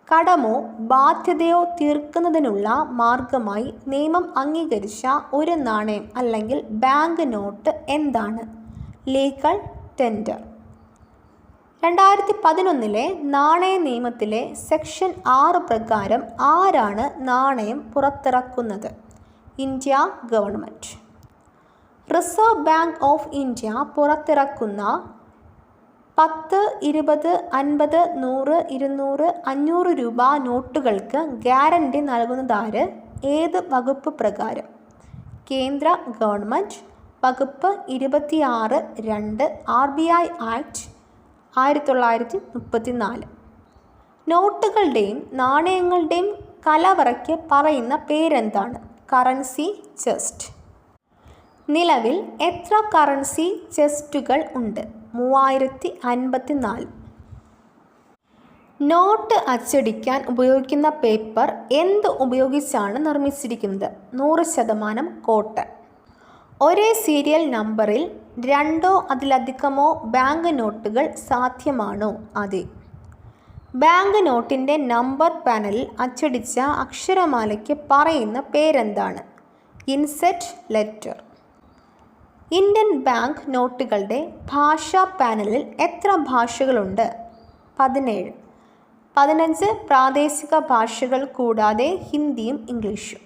കടമോ ബാധ്യതയോ തീർക്കുന്നതിനുള്ള മാർഗമായി നിയമം അംഗീകരിച്ച ഒരു നാണയം അല്ലെങ്കിൽ ബാങ്ക് നോട്ട് എന്താണ്? Legal tender. 2011 നാണയ നിയമത്തിലെ സെക്ഷൻ 6 പ്രകാരം ആരാണ് നാണയം പുറത്തിറക്കുന്നത്? India government. Reserve Bank of India പുറത്തിറക്കുന്ന 10, 20, 50, 100, 200, 500 രൂപ നോട്ടുകൾക്ക് ഗ്യാരണ്ടി നൽകുന്നതാര്? ഏത് വകുപ്പ് പ്രകാരം? കേന്ദ്ര ഗവൺമെൻറ്. വകുപ്പ് 26(2) RBI ആക്ട് 1934. നോട്ടുകളുടെയും നാണയങ്ങളുടെയും കലവറയ്ക്ക് പറയുന്ന പേരെന്താണ്? Currency chest. നിലവിൽ എത്ര കറൻസി ചെസ്റ്റുകൾ ഉണ്ട്? 3054. നോട്ട് അച്ചടിക്കാൻ ഉപയോഗിക്കുന്ന പേപ്പർ എന്ത് ഉപയോഗിച്ചാണ് നിർമ്മിച്ചിരിക്കുന്നത്? 100% കോട്ടൺ. ഒരേ സീരിയൽ നമ്പറിൽ 2 അതിലധികമോ ബാങ്ക് നോട്ടുകൾ സാധ്യമാണോ? അതെ. ബാങ്ക് നോട്ടിൻ്റെ നമ്പർ പാനലിൽ അച്ചടിച്ച അക്ഷരമാലയ്ക്ക് പറയുന്ന പേരെന്താണ്? Inset letter. ഇന്ത്യൻ ബാങ്ക് നോട്ടുകളുടെ ഭാഷാ പാനലിൽ എത്ര ഭാഷകളുണ്ട്? 17. 15 പ്രാദേശിക ഭാഷകൾ കൂടാതെ ഹിന്ദിയും ഇംഗ്ലീഷും.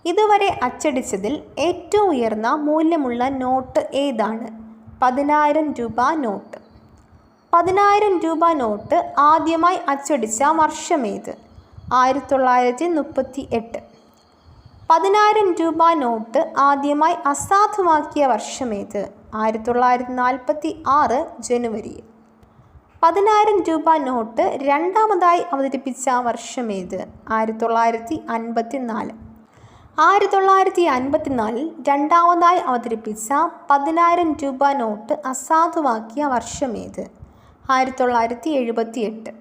ഇതുവരെ അച്ചടിച്ചതിൽ ഏറ്റവും ഉയർന്ന മൂല്യമുള്ള നോട്ട് ഏതാണ്? 10,000 രൂപ നോട്ട്. 10,000 രൂപ നോട്ട് ആദ്യമായി അച്ചടിച്ച വർഷമേത്? 1938. 10,000 രൂപ നോട്ട് ആദ്യമായി അസാധുവാക്കിയ വർഷമേത്? 1946 ജനുവരിയിൽ. 10,000 രൂപ നോട്ട് രണ്ടാമതായി അവതരിപ്പിച്ച വർഷമേത്? 1954. 1954 രണ്ടാമതായി അവതരിപ്പിച്ച 10,000 രൂപ നോട്ട് അസാധുവാക്കിയ വർഷമേത്? 1978.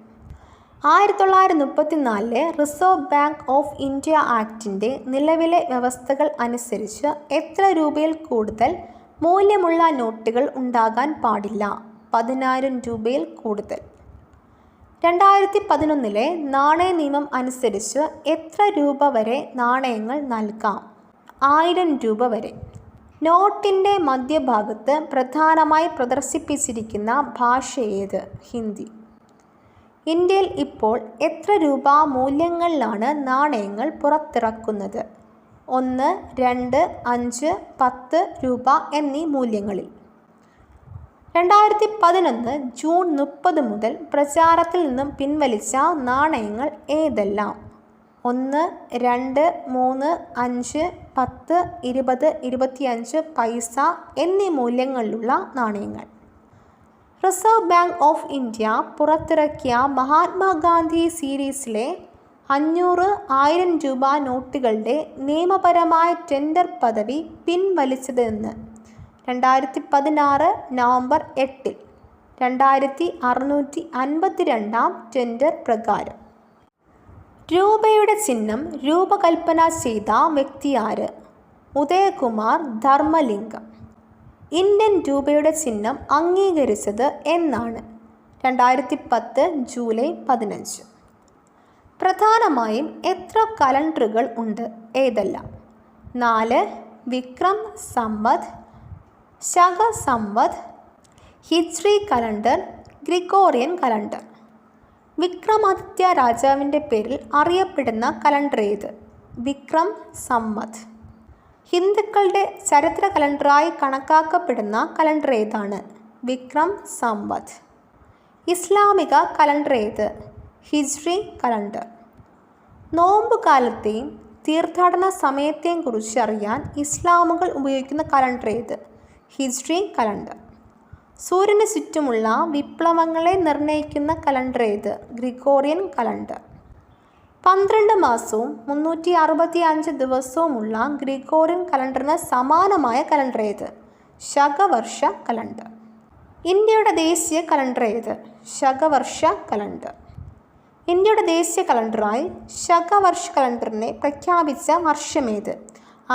1934 റിസർവ് ബാങ്ക് ഓഫ് ഇന്ത്യ ആക്ടിൻ്റെ നിലവിലെ വ്യവസ്ഥകൾ അനുസരിച്ച് എത്ര രൂപയിൽ കൂടുതൽ മൂല്യമുള്ള നോട്ടുകൾ ഉണ്ടാകാൻ പാടില്ല? 10,000 രൂപയിൽ കൂടുതൽ. 2011 നാണയ നിയമം അനുസരിച്ച് എത്ര രൂപ വരെ നാണയങ്ങൾ നൽകാം? 1000 രൂപ വരെ. നോട്ടിൻ്റെ മധ്യഭാഗത്ത് പ്രധാനമായി പ്രദർശിപ്പിച്ചിരിക്കുന്ന ഭാഷ ഏത്? ഹിന്ദി. ഇന്ത്യയിൽ ഇപ്പോൾ എത്ര രൂപ മൂല്യങ്ങളിലാണ് നാണയങ്ങൾ പുറത്തിറക്കുന്നത്? 1, 2, 5, 10 രൂപ എന്നീ മൂല്യങ്ങളിൽ. 2011 ജൂൺ 30 മുതൽ പ്രചാരത്തിൽ നിന്നും പിൻവലിച്ച നാണയങ്ങൾ ഏതെല്ലാം? 1, 2, 3, 5, 10, 20, 25 പൈസ എന്നീ മൂല്യങ്ങളിലുള്ള നാണയങ്ങൾ. റിസർവ് ബാങ്ക് ഓഫ് ഇന്ത്യ പുറത്തിറക്കിയ മഹാത്മാഗാന്ധി സീരീസിലെ 500, 1000 രൂപ നോട്ടുകളുടെ നിയമപരമായ ടെൻഡർ പദവി പിൻവലിച്ചതെന്ന്? 2016 നവംബർ 8 2652 ടെൻഡർ പ്രകാരം. രൂപയുടെ ചിഹ്നം രൂപകൽപ്പന ചെയ്ത വ്യക്തി ആര്? ഉദയകുമാർ ധർമ്മലിംഗം. ഇന്ത്യൻ രൂപയുടെ ചിഹ്നം അംഗീകരിച്ചത് എന്നാണ്? 2010 ജൂലൈ 15. പ്രധാനമായും എത്ര കലണ്ടറുകൾ ഉണ്ട്? ഏതെല്ലാം? 4 Vikram Samvat, Shaka Samvat, Hijri calendar, Gregorian calendar. Vikramaditya രാജാവിൻ്റെ പേരിൽ അറിയപ്പെടുന്ന കലണ്ടർ ഏത്? വിക്രം സംവത്. ഹിന്ദുക്കളുടെ ചരിത്ര കലണ്ടറായി കണക്കാക്കപ്പെടുന്ന കലണ്ടർ ഏതാണ്? വിക്രം സംവത്. ഇസ്ലാമിക കലണ്ടർ ഏത്? ഹിജ്രി കലണ്ടർ. നോമ്പ് കാലത്തെയും തീർത്ഥാടന സമയത്തെയും കുറിച്ച് അറിയാൻ ഇസ്ലാമുകൾ ഉപയോഗിക്കുന്ന കലണ്ടർ ഏത്? ഹിജ്രി കലണ്ടർ. സൂര്യന് ചുറ്റുമുള്ള വിപ്ലവങ്ങളെ നിർണ്ണയിക്കുന്ന കലണ്ടർ ഏത്? Gregorian calendar. 12 മാസവും 365 ദിവസവുമുള്ള ഗ്രിഗോറിയൻ കലണ്ടറിന് സമാനമായ കലണ്ടർ ഏത്? ശകവർഷ കലണ്ടർ. ഇന്ത്യയുടെ ദേശീയ കലണ്ടർ ഏത്? ശകവർഷ കലണ്ടർ. ഇന്ത്യയുടെ ദേശീയ കലണ്ടറായി ശകവർഷ കലണ്ടറിനെ പ്രഖ്യാപിച്ച വർഷമേത്?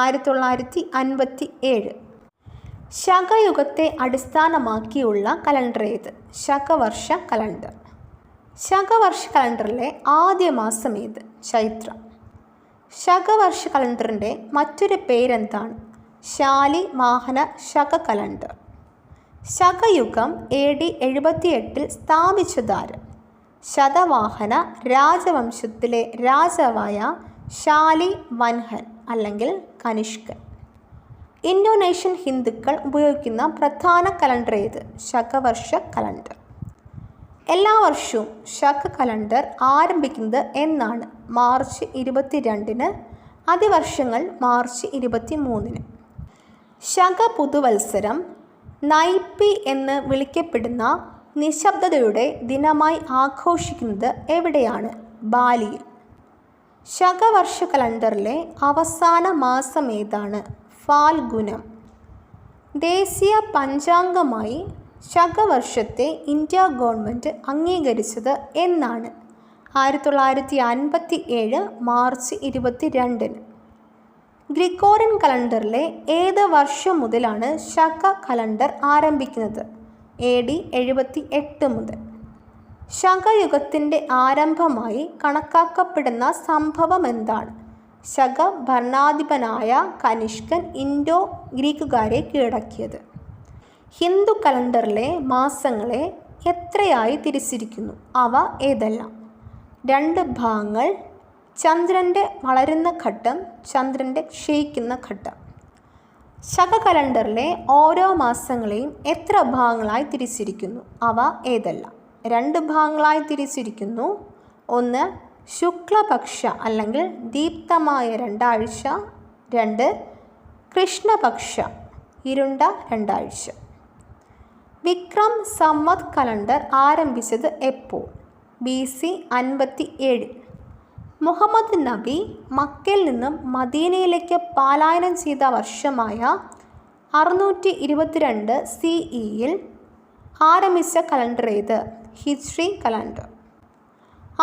1957. ശകയുഗത്തെ അടിസ്ഥാനമാക്കിയുള്ള കലണ്ടർ ഏത്? ശകവർഷ കലണ്ടർ. ശകവർഷ കലണ്ടറിലെ ആദ്യ മാസം ഏത്? ചൈത്രം. ശകവർഷ കലണ്ടറിൻ്റെ മറ്റൊരു പേരെന്താണ്? ശാലിവാഹന ശക കലണ്ടർ. ശകയുഗം AD 78 സ്ഥാപിച്ചതാര്? ശതവാഹന രാജവംശത്തിലെ രാജാവായ ശാലിവൻഹൻ അല്ലെങ്കിൽ കനിഷ്കൻ. ഇന്തോനേഷ്യൻ ഹിന്ദുക്കൾ ഉപയോഗിക്കുന്ന പ്രധാന കലണ്ടർ ഏത്? ശകവർഷ കലണ്ടർ. എല്ലാ വർഷവും ശക കലണ്ടർ ആരംഭിക്കുന്നത് എന്നാണ്? മാർച്ച് 22-ന്. അതിവർഷങ്ങൾ മാർച്ച് 23-ന്. ശക പുതുവത്സരം നൈപ്പി എന്ന് വിളിക്കപ്പെടുന്ന നിശബ്ദതയുടെ ദിനമായി ആഘോഷിക്കുന്നത് എവിടെയാണ്? ബാലിയിൽ. ശകവർഷ കലണ്ടറിലെ അവസാന മാസം ഏതാണ്? ഫാൽഗുനം. ദേശീയ പഞ്ചാംഗമായി ശകവർഷത്തെ ഇന്ത്യ ഗവൺമെൻറ് അംഗീകരിച്ചത് എന്നാണ്? 1957 മാർച്ച് 22-ന്. ഗ്രിഗോറിയൻ കലണ്ടറിലെ ഏത് വർഷം മുതലാണ് ശക കലണ്ടർ ആരംഭിക്കുന്നത്? AD 78 മുതൽ. ശകയുഗത്തിൻ്റെ ആരംഭമായി കണക്കാക്കപ്പെടുന്ന സംഭവം എന്താണ്? ശക ഭരണാധിപനായ കനിഷ്കൻ ഇൻഡോ ഗ്രീക്കുകാരെ കീഴടക്കിയത്. ഹിന്ദു കലണ്ടറിലെ മാസങ്ങളെ എത്രയായി തിരിച്ചിരിക്കുന്നു? അവ ഏതെല്ലാം? 2 ഭാഗങ്ങൾ. ചന്ദ്രൻ്റെ വളരുന്ന ഘട്ടം, ചന്ദ്രൻ്റെ ക്ഷയിക്കുന്ന ഘട്ടം. ശക കലണ്ടറിലെ ഓരോ മാസങ്ങളെയും എത്ര ഭാഗങ്ങളായി തിരിച്ചിരിക്കുന്നു? അവ ഏതെല്ലാം? 2 ഭാഗങ്ങളായി തിരിച്ചിരിക്കുന്നു. 1 ശുക്ലപക്ഷ അല്ലെങ്കിൽ ദീപ്തമായ രണ്ടാഴ്ച. 2 കൃഷ്ണപക്ഷ ഇരുണ്ട രണ്ടാഴ്ച. വിക്രം സംവത് കലണ്ടർ ആരംഭിച്ചത് എപ്പോൾ? BC 57. മുഹമ്മദ് നബി മക്കയിൽ നിന്നും മദീനയിലേക്ക് പലായനം ചെയ്ത വർഷമായ 622 CE ആരംഭിച്ച കലണ്ടർ ഏത്? ഹിജ്രി കലണ്ടർ.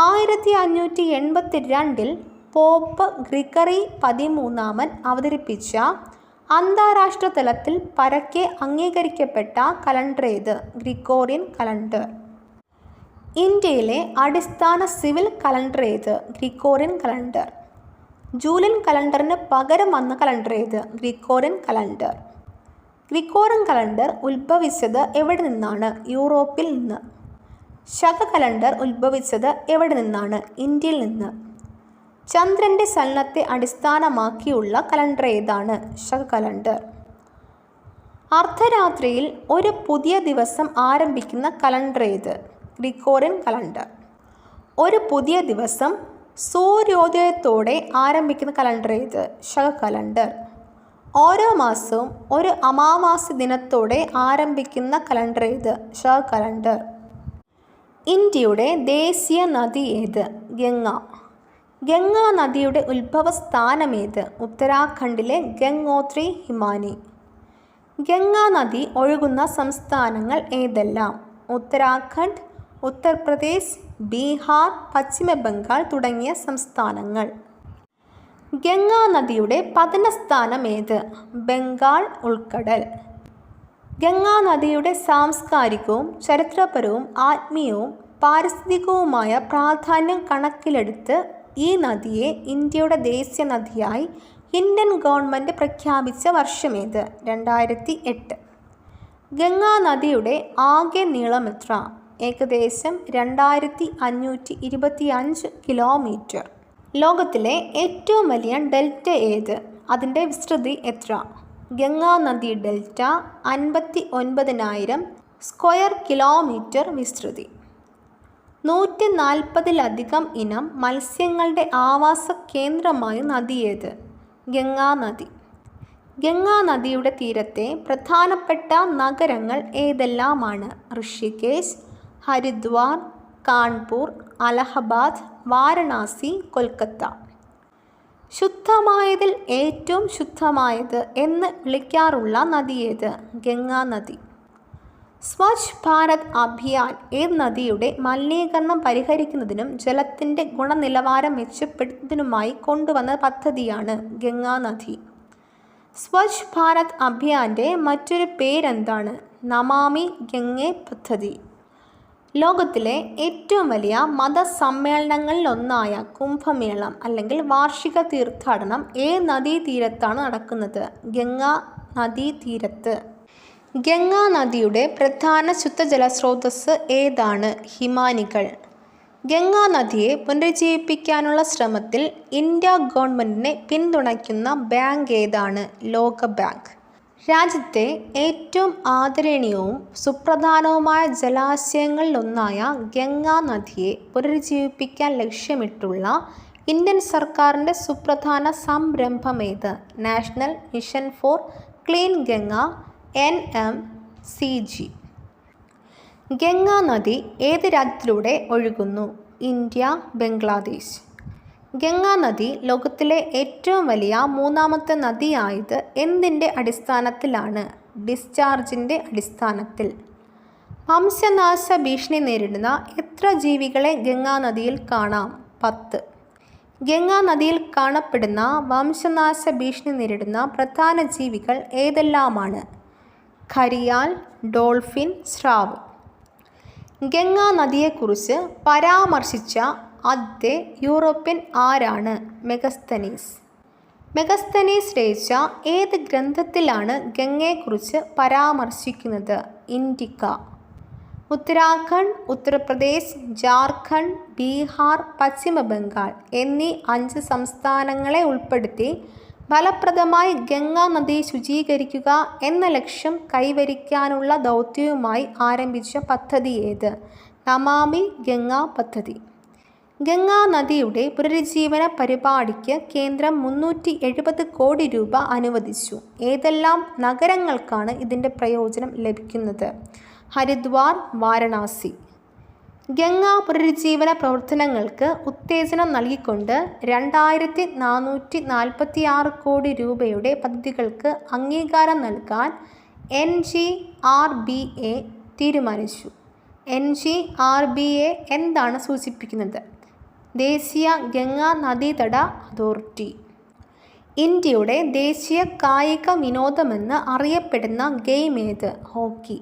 1582 പോപ്പ് ഗ്രിഗറി 13 അവതരിപ്പിച്ച അന്താരാഷ്ട്ര തലത്തിൽ പരക്കെ അംഗീകരിക്കപ്പെട്ട കലണ്ടർ ഏത്? Gregorian calendar. ഇന്ത്യയിലെ അടിസ്ഥാന സിവിൽ കലണ്ടർ ഏത്? Gregorian calendar. ജൂലിയൻ കലണ്ടറിന് പകരം വന്ന കലണ്ടർ ഏത്? Gregorian calendar. ഗ്രിഗോറിയൻ കലണ്ടർ ഉത്ഭവിച്ചത് എവിടെ നിന്നാണ്? യൂറോപ്പിൽ നിന്ന്. ശക കലണ്ടർ ഉത്ഭവിച്ചത് എവിടെ നിന്നാണ്? ഇന്ത്യയിൽ നിന്ന്. ചന്ദ്രൻ്റെ ചലനത്തെ അടിസ്ഥാനമാക്കിയുള്ള കലണ്ടർ ഏതാണ്? ശക കലണ്ടർ. അർദ്ധരാത്രിയിൽ ഒരു പുതിയ ദിവസം ആരംഭിക്കുന്ന കലണ്ടർ ഏത്? Gregorian calendar. ഒരു പുതിയ ദിവസം സൂര്യോദയത്തോടെ ആരംഭിക്കുന്ന കലണ്ടർ ഏത്? ശക കലണ്ടർ. ഓരോ മാസവും ഒരു അമാവാസി ദിനത്തോടെ ആരംഭിക്കുന്ന കലണ്ടർ ഏത്? ശക കലണ്ടർ. ഇന്ത്യയുടെ ദേശീയ നദി ഏത്? ഗംഗ. ഗംഗാ നദിയുടെ ഉത്ഭവസ്ഥാനമേത്? ഉത്തരാഖണ്ഡിലെ ഗംഗോത്രി ഹിമാനി. ഗംഗാ നദി ഒഴുകുന്ന സംസ്ഥാനങ്ങൾ ഏതെല്ലാം? ഉത്തരാഖണ്ഡ്, ഉത്തർപ്രദേശ്, ബീഹാർ, പശ്ചിമ ബംഗാൾ തുടങ്ങിയ സംസ്ഥാനങ്ങൾ. ഗംഗാ നദിയുടെ പതനസ്ഥാനം ഏത്? ബംഗാൾ ഉൾക്കടൽ. ഗംഗാ നദിയുടെ സാംസ്കാരികവും ചരിത്രപരവും ആത്മീയവും പാരിസ്ഥിതികവുമായ പ്രാധാന്യം കണക്കിലെടുത്ത് ഈ നദിയെ ഇന്ത്യയുടെ ദേശീയ നദിയായി ഇന്ത്യൻ ഗവൺമെൻറ് പ്രഖ്യാപിച്ച വർഷമേത്? 2008. ഗംഗാ നദിയുടെ ആകെ നീളം എത്ര? ഏകദേശം 2525 കിലോമീറ്റർ. ലോകത്തിലെ ഏറ്റവും വലിയ ഡെൽറ്റ ഏത്? അതിൻ്റെ വിസ്തൃതി എത്ര? ഗംഗാ നദി ഡെൽറ്റ 59,000 സ്ക്വയർ കിലോമീറ്റർ വിസ്തൃതി. 140-ലധികം ഇനം മത്സ്യങ്ങളുടെ ആവാസ കേന്ദ്രമായ നദി ഏത്? ഗംഗാ നദി. ഗംഗാ നദിയുടെ തീരത്തെ പ്രധാനപ്പെട്ട നഗരങ്ങൾ ഏതെല്ലാമാണ്? ഋഷികേശ്, ഹരിദ്വാർ, കാൺപൂർ, അലഹബാദ്, വാരണാസി, കൊൽക്കത്ത. ശുദ്ധമായതിൽ ഏറ്റവും ശുദ്ധമായത് എന്ന് വിളിക്കാറുള്ള നദി ഏത്? ഗംഗാ നദി. സ്വച്ഛ് ഭാരത് അഭിയാൻ ഏത് നദിയുടെ മലിനീകരണം പരിഹരിക്കുന്നതിനും ജലത്തിൻ്റെ ഗുണനിലവാരം മെച്ചപ്പെടുത്തുന്നതിനുമായി കൊണ്ടുവന്ന പദ്ധതിയാണ് ഗംഗാ നദി. സ്വച്ഛ് ഭാരത് അഭിയാൻ്റെ മറ്റൊരു പേരെന്താണ്? നമാമി ഗംഗെ പദ്ധതി. ലോകത്തിലെ ഏറ്റവും വലിയ മതസമ്മേളനങ്ങളിലൊന്നായ കുംഭമേളം അല്ലെങ്കിൽ വാർഷിക തീർത്ഥാടനം ഏത് നദീതീരത്താണ് നടക്കുന്നത്? ഗംഗാ നദീതീരത്ത്. ഗംഗാ നദിയുടെ പ്രധാന ശുദ്ധജല സ്രോതസ്സ് ഏതാണ്? ഹിമാനികൾ. ഗംഗാ നദിയെ പുനരുജ്ജീവിപ്പിക്കാനുള്ള ശ്രമത്തിൽ ഇന്ത്യ ഗവൺമെൻറ്റിനെ പിന്തുണയ്ക്കുന്ന ബാങ്ക് ഏതാണ്? ലോക ബാങ്ക്. രാജ്യത്തെ ഏറ്റവും ആദരണീയവും സുപ്രധാനവുമായ ജലാശയങ്ങളിലൊന്നായ ഗംഗാ നദിയെ പുനരുജ്ജീവിപ്പിക്കാൻ ലക്ഷ്യമിട്ടുള്ള ഇന്ത്യൻ സർക്കാരിൻ്റെ സുപ്രധാന സംരംഭമേത്? National Mission for Clean Ganga NMCG. Ganga നദി ഏത് രാജ്യത്തിലൂടെ ഒഴുകുന്നു? ഇന്ത്യ, ബംഗ്ലാദേശ്. ഗംഗാ നദി ലോകത്തിലെ ഏറ്റവും വലിയ 3ാമത്തെ നദിയായത് എന്തിൻ്റെ അടിസ്ഥാനത്തിലാണ്? ഡിസ്ചാർജിൻ്റെ അടിസ്ഥാനത്തിൽ. വംശനാശ ഭീഷണി നേരിടുന്ന എത്ര ജീവികളെ ഗംഗാ നദിയിൽ കാണാം? 10. ഗംഗാ നദിയിൽ കാണപ്പെടുന്ന വംശനാശ ഭീഷണി നേരിടുന്ന പ്രധാന ജീവികൾ ഏതെല്ലാമാണ്? ഘരിയാൽ, ഡോൾഫിൻ, സ്രാവ്. ഗംഗാ നദിയെക്കുറിച്ച് പരാമർശിച്ച ആദ്യത്തെ യൂറോപ്യൻ ആരാണ്? മെഗസ്തനീസ്. മെഗസ്തനീസ് രചിച്ച ഏത് ഗ്രന്ഥത്തിലാണ് ഗംഗയെക്കുറിച്ച് പരാമർശിക്കുന്നത്? ഇന്ഡിക്ക. ഉത്തരാഖണ്ഡ്, ഉത്തർപ്രദേശ്, ജാർഖണ്ഡ്, ബീഹാർ, പശ്ചിമ ബംഗാൾ എന്നീ 5 സംസ്ഥാനങ്ങളെ ഉൾപ്പെടുത്തി ഫലപ്രദമായി ഗംഗാ നദി ശുചീകരിക്കുക എന്ന ലക്ഷ്യം കൈവരിക്കാനുള്ള ദൗത്യവുമായി ആരംഭിച്ച പദ്ധതി ഏത്? നമാമി ഗംഗ പദ്ധതി. ഗംഗാ നദിയുടെ പുനരുജ്ജീവന പരിപാടിക്ക് കേന്ദ്രം 370 കോടി രൂപ അനുവദിച്ചു. ഏതെല്ലാം നഗരങ്ങൾക്കാണ് ഇതിൻ്റെ പ്രയോജനം ലഭിക്കുന്നത്? ഹരിദ്വാർ, വാരണാസി. ഗംഗാ പുനരുജ്ജീവന പ്രവർത്തനങ്ങൾക്ക് ഉത്തേജനം നൽകിക്കൊണ്ട് 2446 കോടി രൂപയുടെ പദ്ധതികൾക്ക് അംഗീകാരം നൽകാൻ NGRBA തീരുമാനിച്ചു. NGRBA എന്താണ് സൂചിപ്പിക്കുന്നത്? ദേശീയ ഗംഗാ നദീതട അതോറിറ്റി. ഇന്ത്യയുടെ ദേശീയ കായിക വിനോദമെന്ന് അറിയപ്പെടുന്ന ഗെയിം ഏത്? ഹോക്കി.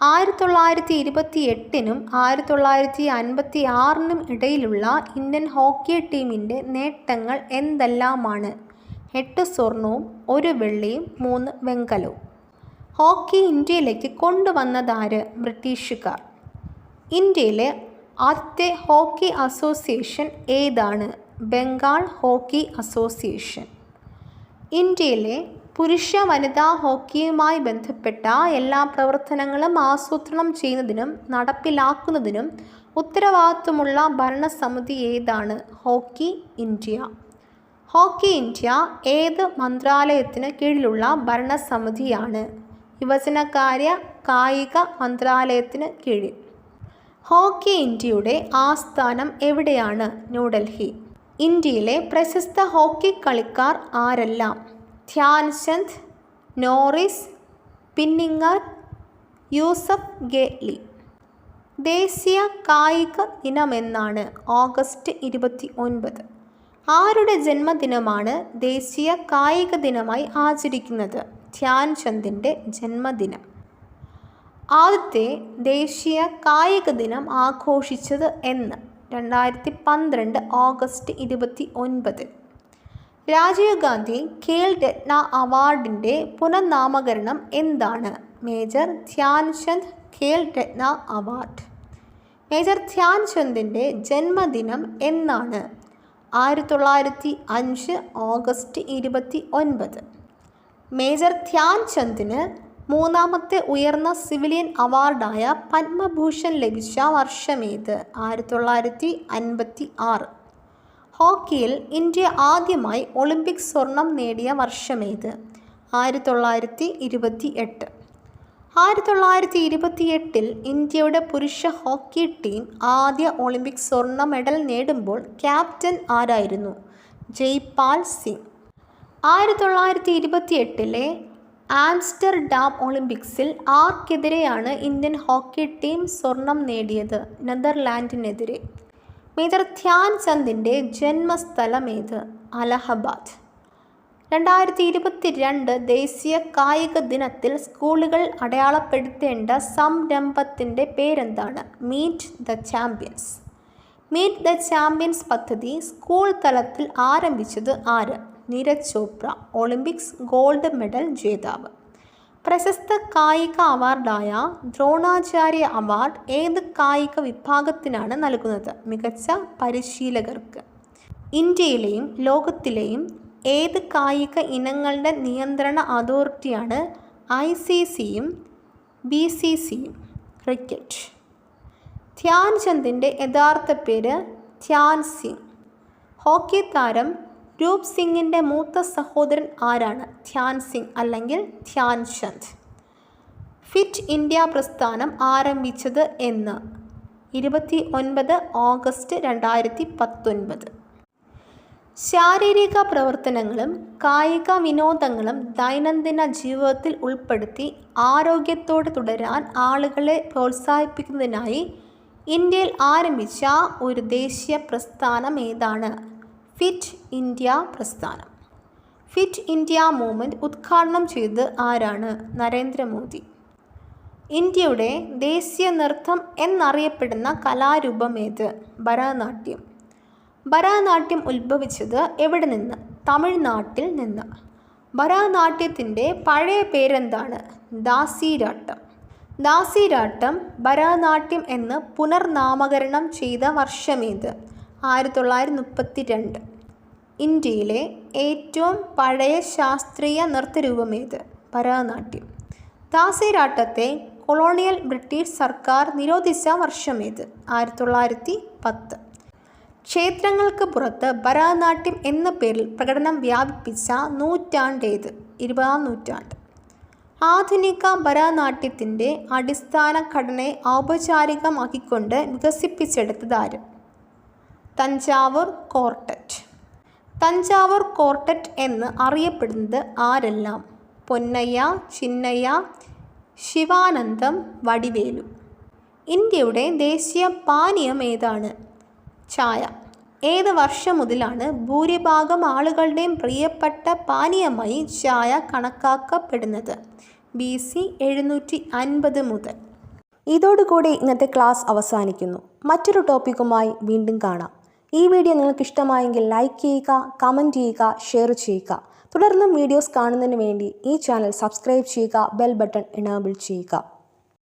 1928-നും 1956-നും ഇടയിലുള്ള ഇന്ത്യൻ ഹോക്കി ടീമിൻ്റെ നേട്ടങ്ങൾ എന്തെല്ലാമാണ്? 8 സ്വർണവും 1 വെള്ളിയും 3 വെങ്കലവും. ഹോക്കി ഇന്ത്യയിലേക്ക് കൊണ്ടുവന്നതാര്? ബ്രിട്ടീഷുകാർ. ഇന്ത്യയിലെ ആദ്യത്തെ ഹോക്കി അസോസിയേഷൻ ഏതാണ്? Bengal hockey association. ഇന്ത്യയിലെ പുരുഷ വനിതാ ഹോക്കിയുമായി ബന്ധപ്പെട്ട എല്ലാ പ്രവർത്തനങ്ങളും ആസൂത്രണം ചെയ്യുന്നതിനും നടപ്പിലാക്കുന്നതിനും ഉത്തരവാദിത്വമുള്ള ഭരണസമിതി ഏതാണ്? Hockey India. ഹോക്കി ഇന്ത്യ ഏത് മന്ത്രാലയത്തിന് കീഴിലുള്ള ഭരണസമിതിയാണ്? യുവജനകാര്യ കായിക മന്ത്രാലയത്തിന് കീഴിൽ. ഹോക്കി ഇന്ത്യയുടെ ആസ്ഥാനം എവിടെയാണ്? ന്യൂഡൽഹി. ഇന്ത്യയിലെ പ്രശസ്ത ഹോക്കി കളിക്കാർ ആരെല്ലാം? ധ്യാൻചന്ദ്, നോറിസ്, പിന്നിങ്ങർ, യൂസഫ് ഗേലി. ദേശീയ കായിക ദിനമെന്നാണ്? ഓഗസ്റ്റ് 29. ആരുടെ ജന്മദിനമാണ് ദേശീയ കായിക ദിനമായി ആചരിക്കുന്നത്? ധ്യാൻചന്ദിൻ്റെ ജന്മദിനം. ആദ്യത്തെ ദേശീയ കായിക ദിനം ആഘോഷിച്ചത് എന്ന്? 2012 ഓഗസ്റ്റ് 29. രാജീവ് ഗാന്ധി ഖേൽ രത്ന അവാർഡിൻ്റെ പുനർനാമകരണം എന്താണ്? Major Dhyan Chand Khel Ratna award. Major ധ്യാൻചന്ദിൻ്റെ ജന്മദിനം എന്നാണ്? 1905 ഓഗസ്റ്റ് 29. മേജർ ധ്യാൻചന്ദിന് 3ാമത്തെ ഉയർന്ന സിവിലിയൻ അവാർഡായ പത്മഭൂഷൺ ലഭിച്ച വർഷമേത്? 1956. ഹോക്കിയിൽ ഇന്ത്യ ആദ്യമായി ഒളിമ്പിക് സ്വർണം നേടിയ വർഷമേത്? 1928. 1928 ഇന്ത്യയുടെ പുരുഷ ഹോക്കി ടീം ആദ്യ ഒളിമ്പിക് സ്വർണ്ണ മെഡൽ നേടുമ്പോൾ ക്യാപ്റ്റൻ ആരായിരുന്നു? ജയ്പാൽ സിംഗ്. 1928 ആംസ്റ്റർഡാം ഒളിമ്പിക്സിൽ ആർക്കെതിരെയാണ് ഇന്ത്യൻ ഹോക്കി ടീം സ്വർണം നേടിയത്? നെതർലാൻഡിനെതിരെ. മേജർ ധ്യാൻചന്ദിൻ്റെ ജന്മസ്ഥലം ഏത്? അലഹബാദ്. 2022 ദേശീയ കായിക ദിനത്തിൽ സ്കൂളുകൾ അടയാളപ്പെടുത്തേണ്ട സംരംഭത്തിൻ്റെ പേരെന്താണ്? Meet the champions. Meet the champions പദ്ധതി സ്കൂൾ തലത്തിൽ ആരംഭിച്ചത് ആര്? Neeraj Chopra, Olympics gold medal ജേതാവ്. പ്രശസ്ത കായിക അവാർഡായ ദ്രോണാചാര്യ അവാർഡ് ഏത് കായിക വിഭാഗത്തിനാണ് നൽകുന്നത്? മികച്ച പരിശീലകർക്ക്. ഇന്ത്യയിലെയും ലോകത്തിലെയും ഏത് കായിക ഇനങ്ങളുടെ നിയന്ത്രണ അതോറിറ്റിയാണ് ICCയും BCCയും? ക്രിക്കറ്റ്. ധ്യാൻചന്ദിൻ്റെ യഥാർത്ഥ പേര് ധ്യാൻ സിംഗ്. ഹോക്കി താരം രൂപ് സിംഗിൻ്റെ മൂത്ത സഹോദരൻ ആരാണ്? ധ്യാൻ സിംഗ് അല്ലെങ്കിൽ ധ്യാൻചന്ദ്. ഫിറ്റ് ഇന്ത്യ പ്രസ്ഥാനം ആരംഭിച്ചത് എന്ന്? 29 ഓഗസ്റ്റ് 2019. ശാരീരിക പ്രവർത്തനങ്ങളും കായിക വിനോദങ്ങളും ദൈനംദിന ജീവിതത്തിൽ ഉൾപ്പെടുത്തി ആരോഗ്യത്തോടെ തുടരാൻ ആളുകളെ പ്രോത്സാഹിപ്പിക്കുന്നതിനായി ഇന്ത്യയിൽ ആരംഭിച്ച ഒരു ദേശീയ പ്രസ്ഥാനം ഏതാണ്? ഫിറ്റ് ഇന്ത്യ പ്രസ്ഥാനം. ഫിറ്റ് ഇന്ത്യ മൂവ്മെൻറ്റ് ഉദ്ഘാടനം ചെയ്തത് ആരാണ്? നരേന്ദ്രമോദി. ഇന്ത്യയുടെ ദേശീയ നൃത്തം എന്നറിയപ്പെടുന്ന കലാരൂപം ഏത്? ഭരതനാട്യം. ഭരതനാട്യം ഉത്ഭവിച്ചത് എവിടെ നിന്ന്? തമിഴ്നാട്ടിൽ നിന്ന്. ഭരതനാട്യത്തിൻ്റെ പഴയ പേരെന്താണ്? ദാസിരാട്ടം. ദാസിരാട്ടം ഭരതനാട്യം എന്ന് പുനർനാമകരണം ചെയ്ത വർഷമേത്? 1932. ഇന്ത്യയിലെ ഏറ്റവും പഴയ ശാസ്ത്രീയ നൃത്തരൂപമേത്? ഭരതനാട്യം. ദാസിരാട്ടത്തെ കൊളോണിയൽ ബ്രിട്ടീഷ് സർക്കാർ നിരോധിച്ച വർഷമേത്? 1910. ക്ഷേത്രങ്ങൾക്ക് പുറത്ത് ഭരതനാട്യം എന്ന പേരിൽ പ്രകടനം വ്യാപിപ്പിച്ച നൂറ്റാണ്ടേത്? 20-ാം നൂറ്റാണ്ട്. ആധുനിക ഭരതനാട്യത്തിൻ്റെ അടിസ്ഥാന ഘടനയെ ഔപചാരികമാക്കിക്കൊണ്ട് വികസിപ്പിച്ചെടുത്തതാര്? തഞ്ചാവൂർ ക്വാർട്ടറ്റ്. തഞ്ചാവൂർ ക്വാർട്ടറ്റ് എന്ന് അറിയപ്പെടുന്നത് ആരെല്ലാം? പൊന്നയ്യ, ചിന്നയ്യ, ശിവാനന്ദം, വടിവേലു. ഇന്ത്യയുടെ ദേശീയ പാനീയം ഏതാണ്? ചായ. ഏത് വർഷം മുതലാണ് ഭൂരിഭാഗം ആളുകളുടെയും പ്രിയപ്പെട്ട പാനീയമായി ചായ കണക്കാക്കപ്പെടുന്നത്? BC 750 മുതൽ. ഇതോടുകൂടി ഇന്നത്തെ ക്ലാസ് അവസാനിക്കുന്നു. മറ്റൊരു ടോപ്പിക്കുമായി വീണ്ടും കാണാം. ഈ വീഡിയോ നിങ്ങൾക്ക് ഇഷ്ടമായെങ്കിൽ ലൈക്ക് ചെയ്യുക, കമൻറ്റ് ചെയ്യുക, ഷെയർ ചെയ്യുക. തുടർന്നും വീഡിയോസ് കാണുന്നതിന് വേണ്ടി ഈ ചാനൽ സബ്സ്ക്രൈബ് ചെയ്യുക, ബെൽ ബട്ടൺ എനേബിൾ ചെയ്യുക.